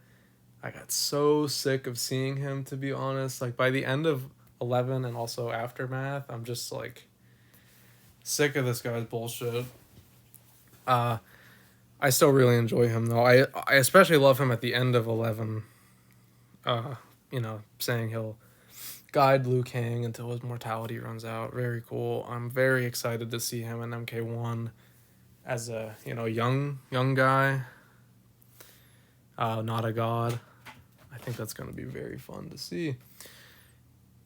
I got so sick of seeing him, to be honest. Like, by the end of 11 and also Aftermath, I'm just like sick of this guy's bullshit. I still really enjoy him though. I especially love him at the end of 11. Saying he'll guide Liu Kang until his mortality runs out. Very cool. I'm very excited to see him in MK1 as a young guy. Not a god. I think that's gonna be very fun to see.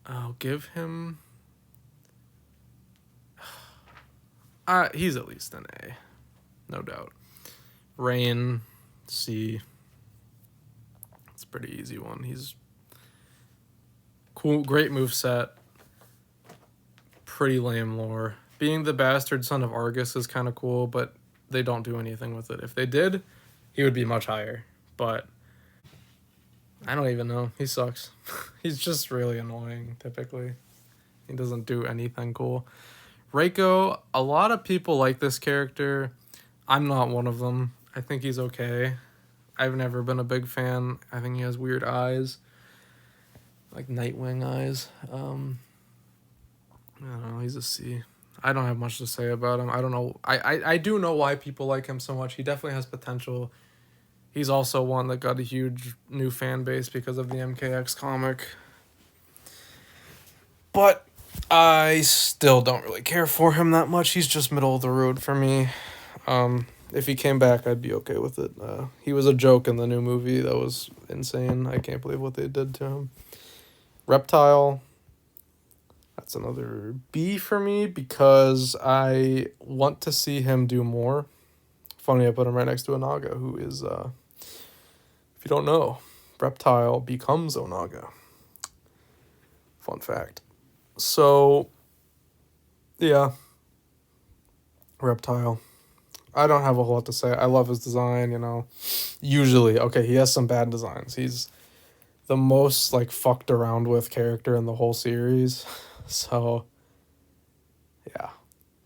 I'll give him. He's at least an A. No doubt. Rain, C. It's a pretty easy one. He's cool, great moveset. Pretty lame lore. Being the bastard son of Argus is kind of cool, but they don't do anything with it. If they did, he would be much higher. But I don't even know. He sucks. He's just really annoying, typically. He doesn't do anything cool. Reiko, a lot of people like this character. I'm not one of them. I think he's okay. I've never been a big fan. I think he has weird eyes. Like Nightwing eyes. I don't know, he's a C. I don't have much to say about him. I don't know. I do know why people like him so much. He definitely has potential. He's also one that got a huge new fan base because of the MKX comic. But I still don't really care for him that much. He's just middle of the road for me. If he came back, I'd be okay with it. He was a joke in the new movie. That was insane. I can't believe what they did to him. Reptile, that's another B for me because I want to see him do more. Funny, I put him right next to Onaga, who is, if you don't know, Reptile becomes Onaga. Fun fact. So, yeah, Reptile. I don't have a whole lot to say. I love his design, you know. Usually, okay, he has some bad designs. He's the most, like, fucked around with character in the whole series. So, yeah.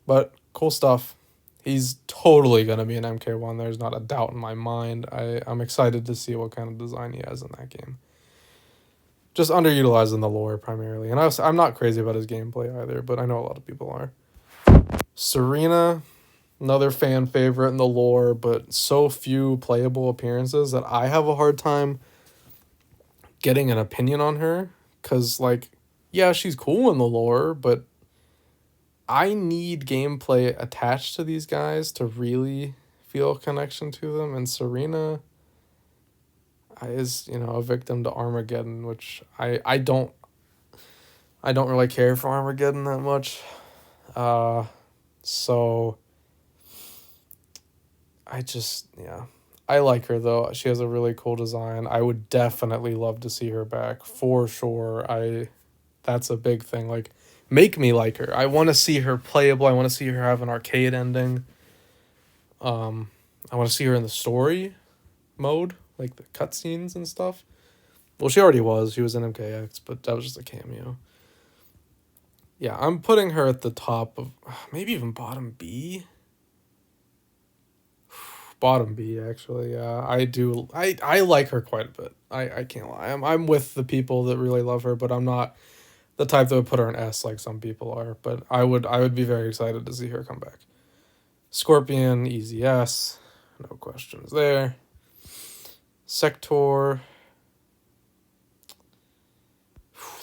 But, cool stuff. He's totally going to be an MK1. There's not a doubt in my mind. I'm excited to see what kind of design he has in that game. Just underutilizing the lore, primarily. And I'm not crazy about his gameplay either, but I know a lot of people are. Serena, another fan favorite in the lore, but so few playable appearances that I have a hard time getting an opinion on her. Because, like, yeah, she's cool in the lore, but I need gameplay attached to these guys to really feel a connection to them. And Serena is, you know, a victim to Armageddon, which I don't really care for Armageddon that much. So I like her though. She has a really cool design. I would definitely love to see her back for sure. That's a big thing. Like, make me like her. I want to see her playable. I want to see her have an arcade ending. I want to see her in the story mode, like the cutscenes and stuff. Well, she already was. She was in MKX, but that was just a cameo. Yeah, I'm putting her at the top of maybe even bottom B. Bottom B, actually. Yeah, I do. I like her quite a bit. I can't lie. I'm with the people that really love her, but I'm not the type that would put her in S like some people are. But I would be very excited to see her come back. Scorpion, easy S, no questions there. Sector,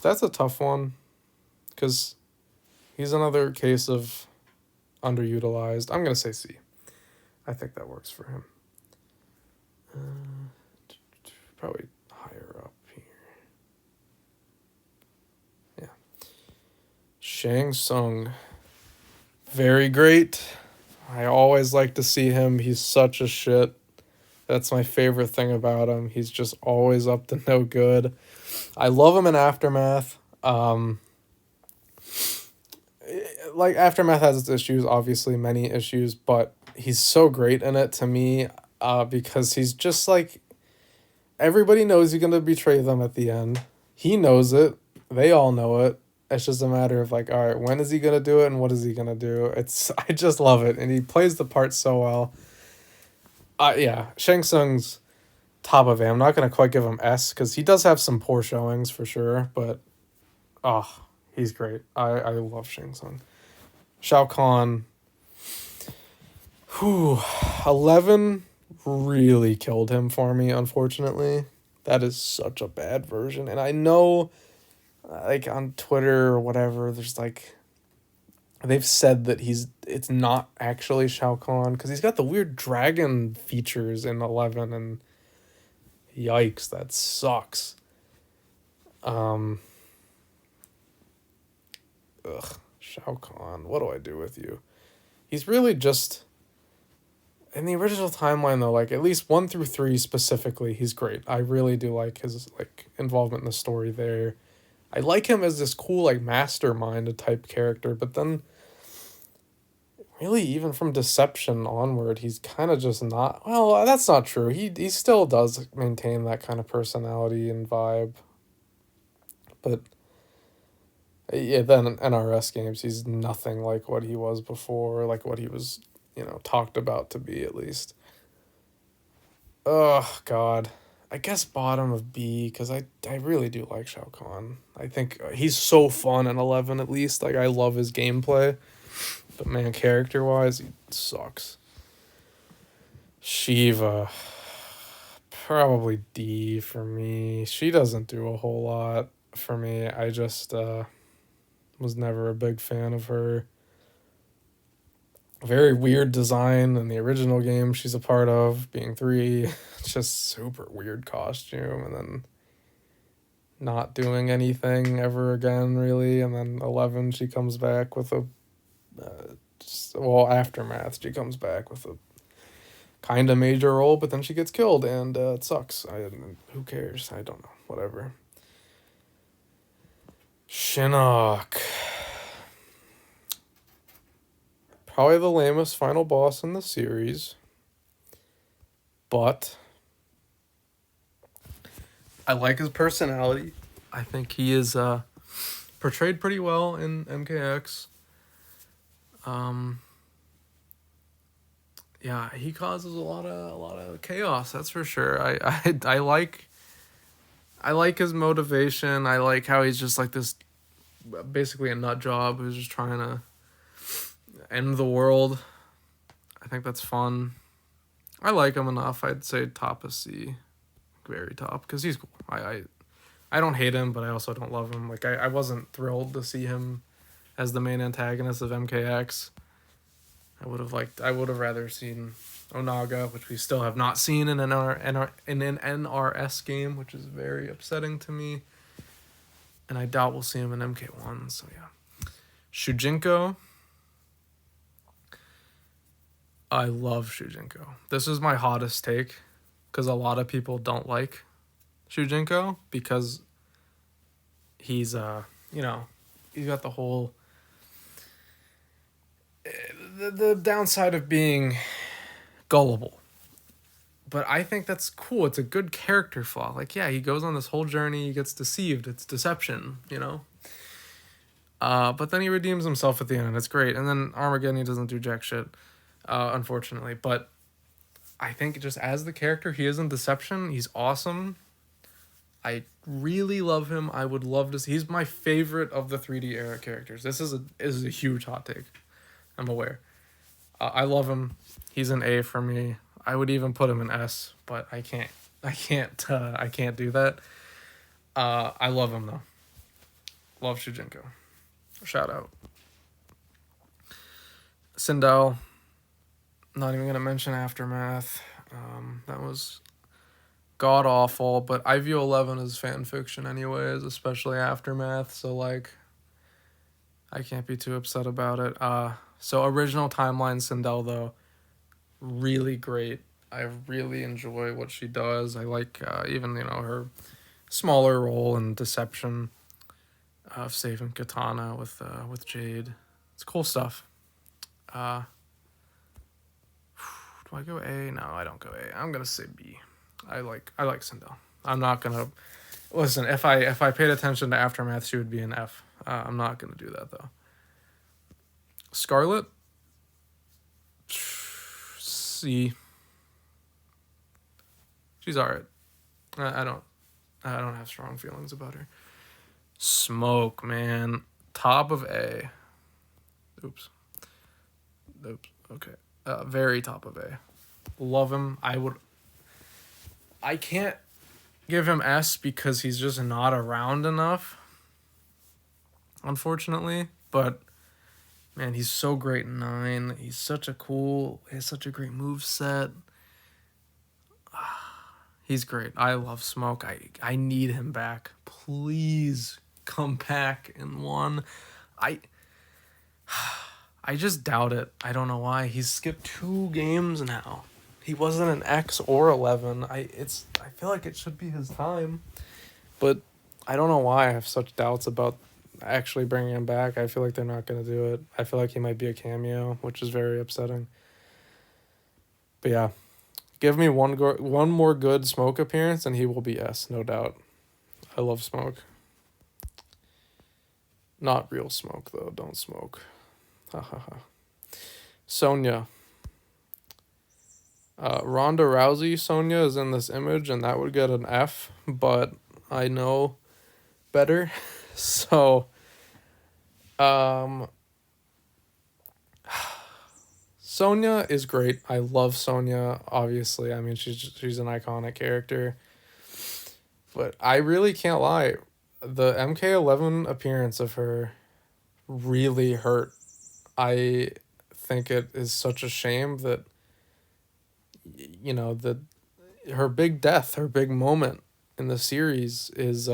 that's a tough one, because he's another case of underutilized. I'm gonna say C. I think that works for him. Probably higher up here. Yeah. Shang Tsung. Very great. I always like to see him. He's such a shit. That's my favorite thing about him. He's just always up to no good. I love him in Aftermath. Like, Aftermath has its issues, obviously, many issues, but he's so great in it to me, because he's just like, everybody knows he's going to betray them at the end. He knows it. They all know it. It's just a matter of, like, all right, when is he going to do it and what is he going to do? I just love it. And he plays the part so well. Yeah, Shang Tsung's top of it. I'm not going to quite give him S because he does have some poor showings for sure, but he's great. I love Shang Tsung. Shao Kahn. 11 really killed him for me, unfortunately. That is such a bad version. And I know, like, on Twitter or whatever, there's, like, they've said that it's not actually Shao Kahn, because he's got the weird dragon features in 11, and yikes, that sucks. Shao Kahn, what do I do with you? He's really just, in the original timeline though, like, at least 1 through 3 specifically, he's great. I really do like his, like, involvement in the story there. I like him as this cool, like, mastermind type character, but then really even from Deception onward, he's kind of just not. Well, that's not true. He still does maintain that kind of personality and vibe, but yeah, then in NRS games, he's nothing like what he was before, like what he was, talked about to be at least. Oh God, I guess bottom of B because I really do like Shao Kahn. I think he's so fun in 11 at least. Like I love his gameplay, but man, character wise, he sucks. Shiva, probably D for me. She doesn't do a whole lot for me. I just was never a big fan of her. Very weird design in the original game she's a part of, being 3. It's just super weird costume, and then not doing anything ever again, really. And then 11, she comes back with a. Aftermath, she comes back with a kind of major role, but then she gets killed, and it sucks. Who cares? I don't know. Whatever. Shinnok. Probably the lamest final boss in the series. But I like his personality. I think he is portrayed pretty well in MKX. Yeah, he causes a lot of chaos, that's for sure. I like his motivation. I like how he's just like this basically a nut job who's just trying to end the world. I think that's fun. I like him enough. I'd say top of C, very top, because he's cool. I don't hate him, but I also don't love him. Like I wasn't thrilled to see him as the main antagonist of MKX. I would have rather seen Onaga, which we still have not seen in an NRS game, which is very upsetting to me. And I doubt we'll see him in MK1, so yeah. Shujinko. I love Shujinko. This is my hottest take, because a lot of people don't like Shujinko, because he's, he's got the whole... The downside of being gullible. But I think that's cool. It's a good character flaw. Like, yeah, he goes on this whole journey, he gets deceived. It's deception, But then he redeems himself at the end, and it's great. And then Armageddon, he doesn't do jack shit, unfortunately. But I think just as the character he is in Deception, he's awesome. I really love him. I would love to see... He's my favorite of the 3D era characters. This is a huge hot take. I'm aware. I love him. He's an A for me. I would even put him in S, but I can't do that. I love him though. Love Shujinko. Shout out. Sindel. Not even gonna mention Aftermath. That was god awful, but I view 11 as fan fiction anyways, especially Aftermath. So like, I can't be too upset about it. So original timeline Sindel though, really great. I really enjoy what she does. I like even her smaller role in Deception, of saving Katana with Jade. It's cool stuff. Do I go A? No, I don't go A. I'm gonna say B. I like Sindel. I'm not gonna listen. If I paid attention to Aftermath, she would be an F. I'm not gonna do that though. Scarlet. C. She's alright. I don't have strong feelings about her. Smoke, man. Top of A. Oops. Okay. Very top of A. Love him. I can't give him S because he's just not around enough, unfortunately. But man, he's so great in 9. He has such a great move set. He's great. I love Smoke. I need him back. Please come back in 1. I just doubt it. I don't know why. He's skipped 2 games now. He wasn't an X or 11. I feel like it should be his time. But I don't know why I have such doubts about actually bringing him back. I feel like they're not going to do it. I feel like he might be a cameo, which is very upsetting. But yeah, give me one more good Smoke appearance and he will be S, no doubt. I love Smoke. Not real Smoke, though. Don't smoke. Ha ha ha. Sonya. Ronda Rousey Sonya is in this image, and that would get an F, but I know better. So, Sonya is great. I love Sonya, obviously. I mean, she's an iconic character. But I really can't lie. The MK11 appearance of her really hurt. I think it is such a shame that, you know, that her big death, her big moment in the series is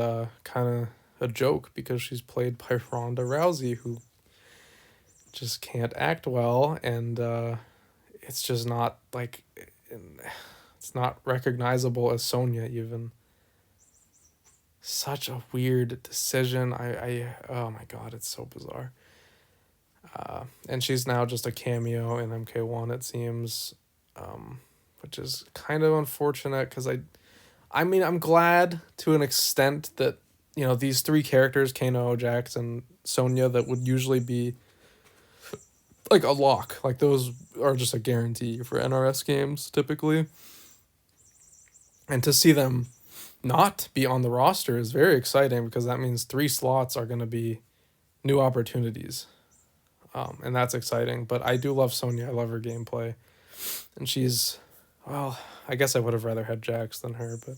kind of a joke because she's played by Ronda Rousey, who just can't act well, and it's just not like it's not recognizable as Sonya even. Such a weird decision. I oh my god, it's so bizarre. And she's now just a cameo in MK1, it seems, which is kind of unfortunate because I mean, I'm glad to an extent that, you know, these three characters, Kano, Jax, and Sonya, that would usually be like a lock. Like those are just a guarantee for NRS games typically. And to see them not be on the roster is very exciting because that means 3 slots are going to be new opportunities. And that's exciting. But I do love Sonya. I love her gameplay. And she's, well, I guess I would have rather had Jax than her, but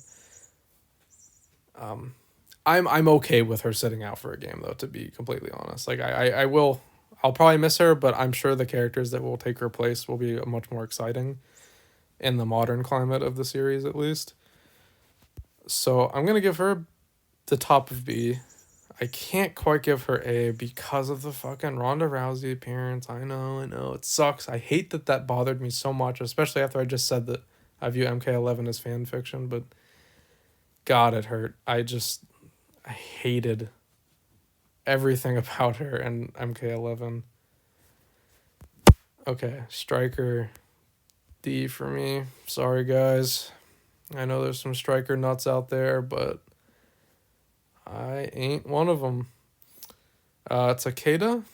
I'm okay with her sitting out for a game though, to be completely honest. Like I'll probably miss her, but I'm sure the characters that will take her place will be much more exciting in the modern climate of the series at least. So I'm gonna give her the top of B. I can't quite give her A because of the fucking Ronda Rousey appearance. I know, it sucks. I hate that bothered me so much, especially after I just said that I view MK11 as fan fiction, but God, it hurt. I hated everything about her and MK11. Okay, Striker D for me. Sorry, guys. I know there's some Striker nuts out there, but I ain't one of them. Takeda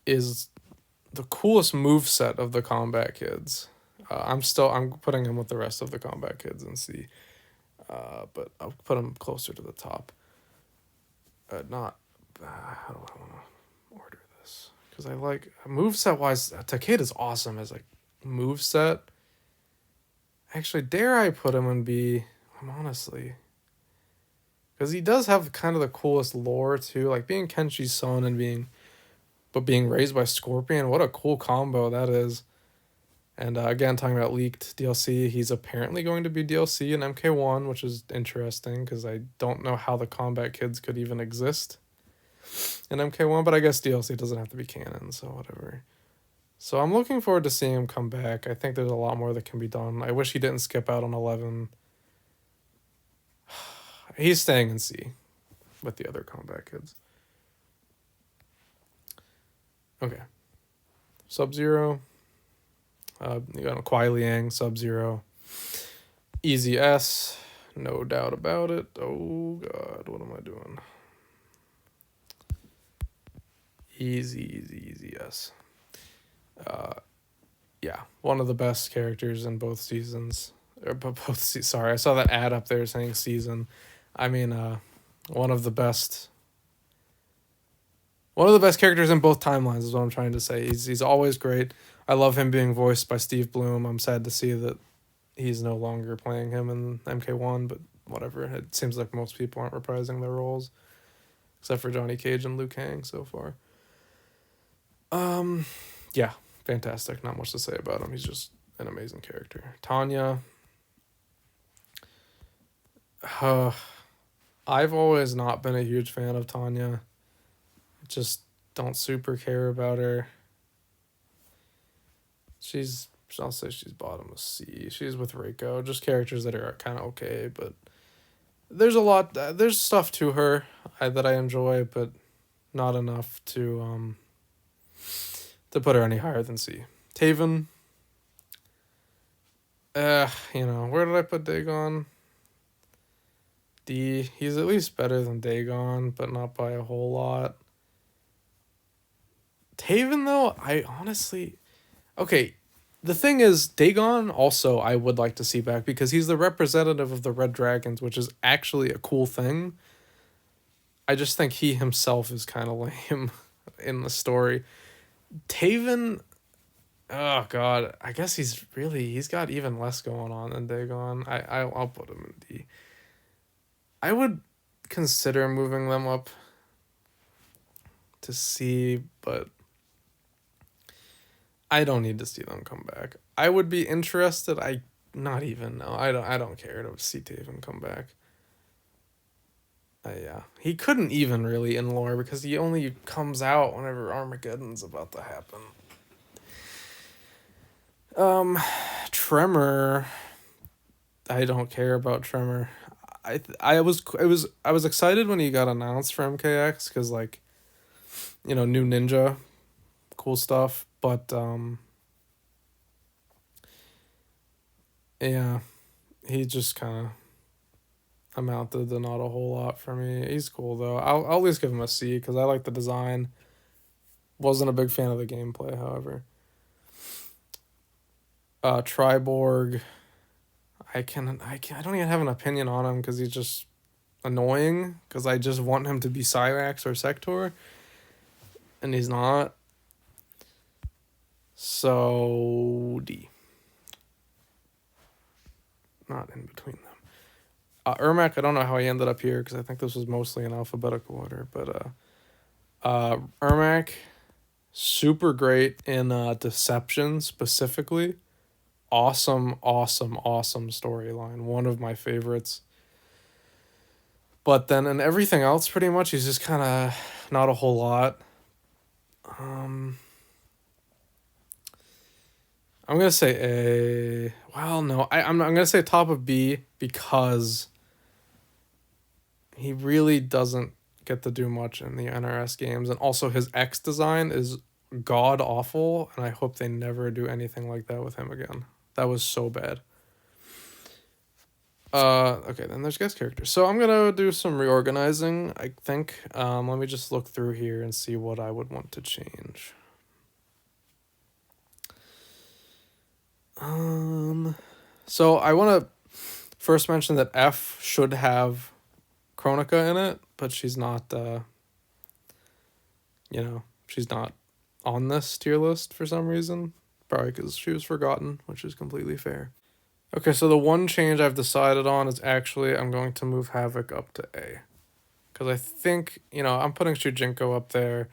is the coolest moveset of the Combat Kids. I'm putting him with the rest of the Combat Kids and see. But I'll put him closer to the top. How do I want to order this? Because I like moveset wise, Takeda's awesome as like moveset. Actually, dare I put him in B? I'm honestly, because he does have kind of the coolest lore too, like being Kenshi's son and being raised by Scorpion. What a cool combo that is. And again, talking about leaked DLC, he's apparently going to be DLC in MK1, which is interesting because I don't know how the Combat Kids could even exist in MK1, but I guess DLC doesn't have to be canon, so whatever. So I'm looking forward to seeing him come back. I think there's a lot more that can be done. I wish he didn't skip out on 11. He's staying in C with the other Combat Kids. Okay. Sub-Zero. You got Kuai Liang, Sub-Zero. Easy S. No doubt about it. Oh, God. What am I doing? Easy S. Yeah. One of the best characters in both seasons. Sorry, I saw that ad up there saying season. I mean, one of the best characters in both timelines is what I'm trying to say. He's always great. I love him being voiced by Steve Bloom. I'm sad to see that he's no longer playing him in MK1, but whatever. It seems like most people aren't reprising their roles, except for Johnny Cage and Liu Kang so far. Yeah, fantastic. Not much to say about him. He's just an amazing character. Tanya. I've always not been a huge fan of Tanya. Just don't super care about her. I'll say she's bottom of C. She's with Reiko. Just characters that are kind of okay, but there's a lot. There's stuff to her that I enjoy, but not enough to put her any higher than C. Taven. Where did I put Dagon? D. He's at least better than Dagon, but not by a whole lot. Taven, though, I honestly... Okay, the thing is, Dagon also I would like to see back because he's the representative of the Red Dragons, which is actually a cool thing. I just think he himself is kind of lame in the story. Taven... Oh, God. I guess he's got even less going on than Dagon. I'll put him in D. I would consider moving them up to C, but I don't need to see them come back. I would be interested. Not even. No, I don't care to see Taven come back. Yeah, he couldn't even really in lore because he only comes out whenever Armageddon's about to happen. Tremor. I don't care about Tremor. I was excited when he got announced for MKX because like, new ninja, cool stuff. But yeah, he just kind of amounted to not a whole lot for me. He's cool though. I'll at least give him a C because I like the design. Wasn't a big fan of the gameplay, however. Triborg. I don't even have an opinion on him because he's just annoying. Because I just want him to be Cyrax or Sector, and he's not. So D. Not in between them. Ermac, I don't know how he ended up here because I think this was mostly in alphabetical order, but Ermac, super great in Deception specifically. Awesome storyline. One of my favorites. But then in everything else, pretty much, he's just kind of not a whole lot. I'm gonna say A. Well, no, I'm gonna say top of B because he really doesn't get to do much in the NRS games, and also his X design is god awful, and I hope they never do anything like that with him again. That was so bad. Okay, then there's guest characters. So I'm gonna do some reorganizing, I think. Let me just look through here and see what I would want to change. So I want to first mention that F should have Chronica in it, but she's not, she's not on this tier list for some reason. Probably because she was forgotten, which is completely fair. Okay, so the one change I've decided on is actually I'm going to move Havoc up to A. Because I think, I'm putting Shujinko up there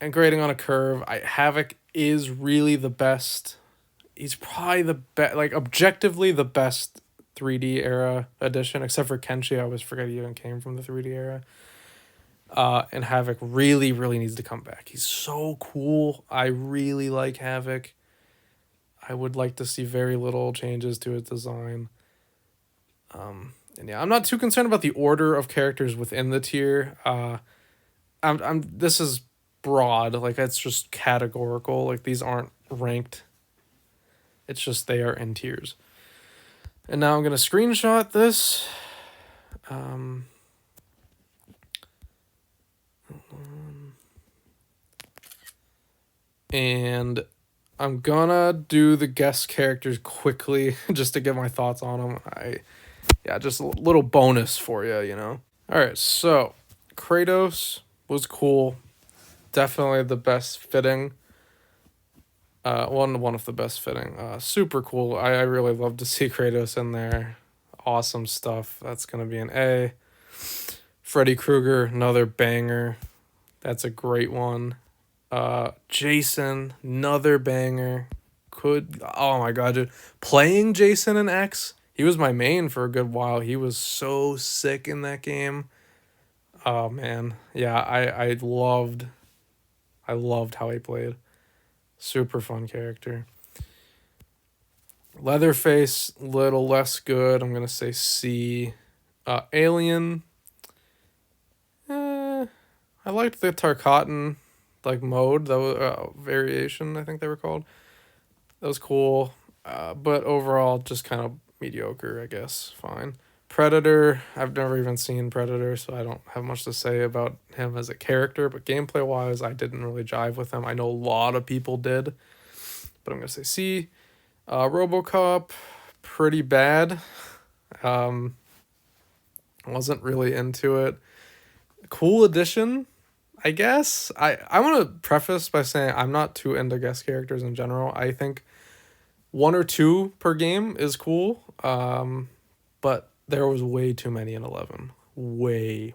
and grading on a curve. Havoc is really the best. He's probably the best, like objectively the best 3D era edition, except for Kenshi. I always forget he even came from the 3D era. And Havoc really, really needs to come back. He's so cool. I really like Havoc. I would like to see very little changes to his design. And yeah, I'm not too concerned about the order of characters within the tier. This is broad, like it's just categorical. Like these aren't ranked. It's just they are in tiers. And now I'm gonna screenshot this. And I'm gonna do the guest characters quickly just to get my thoughts on them. Just a little bonus for you, Alright, so Kratos was cool. Definitely the best fitting. One of the best fitting. Super cool. I really love to see Kratos in there. Awesome stuff. That's gonna be an A. Freddy Krueger, another banger. That's a great one. Jason, another banger. Oh my god, dude. Playing Jason in X, he was my main for a good while. He was so sick in that game. Oh man. Yeah, I loved how he played. Super fun character. Leatherface, little less good. I'm gonna say C. Alien. I liked the Tarkatan like mode, that was variation, I think they were called. That was cool. But overall just kind of mediocre, I guess. Fine. Predator, I've never even seen Predator, so I don't have much to say about him as a character, but gameplay wise, I didn't really jive with him. I know a lot of people did, but I'm gonna say C. RoboCop, pretty bad. Um, wasn't really into it. Cool addition, I guess. I want to preface by saying I'm not too into guest characters in general. I think one or two per game is cool. But there was way too many in 11. Way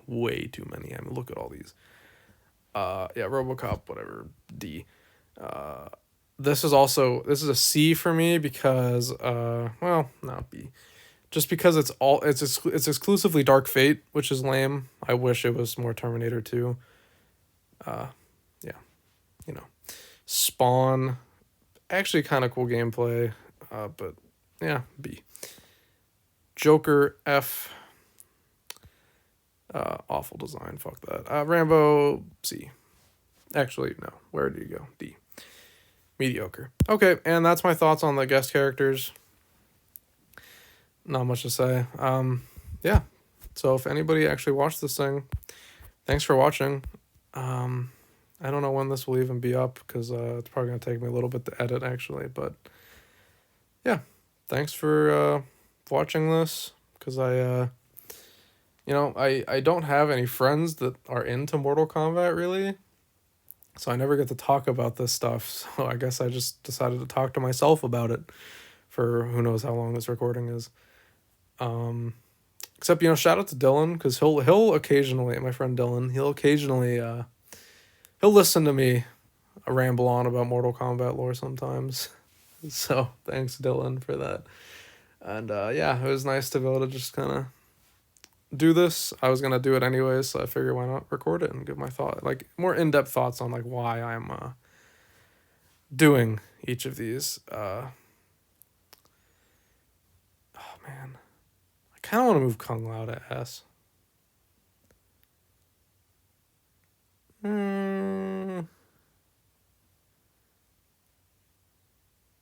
too many. I mean, look at all these. Yeah, RoboCop, whatever. D. This is a C for me because well, not B. Just because it's exclusively Dark Fate, which is lame. I wish it was more Terminator 2. Yeah, you know. Spawn, actually kind of cool gameplay, but yeah, B. Joker, F. Awful design, fuck that. Rambo, C. Actually, no. Where do you go? D. Mediocre. Okay, and that's my thoughts on the guest characters. Not much to say. Yeah. So if anybody actually watched this thing, thanks for watching. I don't know when this will even be up because it's probably gonna take me a little bit to edit actually, but yeah, thanks for watching this because I don't have any friends that are into Mortal Kombat really, so I never get to talk about this stuff. So I guess I just decided to talk to myself about it for who knows how long this recording is. Except shout out to Dylan because he'll occasionally, my friend Dylan, he'll occasionally he'll listen to me ramble on about Mortal Kombat lore sometimes. So thanks Dylan for that. And yeah, it was nice to be able to just kind of do this. I was gonna do it anyways, so I figured why not record it and give my thought, like more in-depth thoughts on like why I'm doing each of these. Oh man, I kind of want to move Kung Lao to S.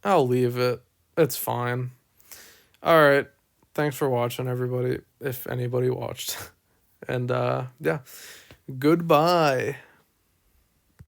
I'll leave it. It's fine. All right. Thanks for watching, everybody, if anybody watched. And yeah, goodbye.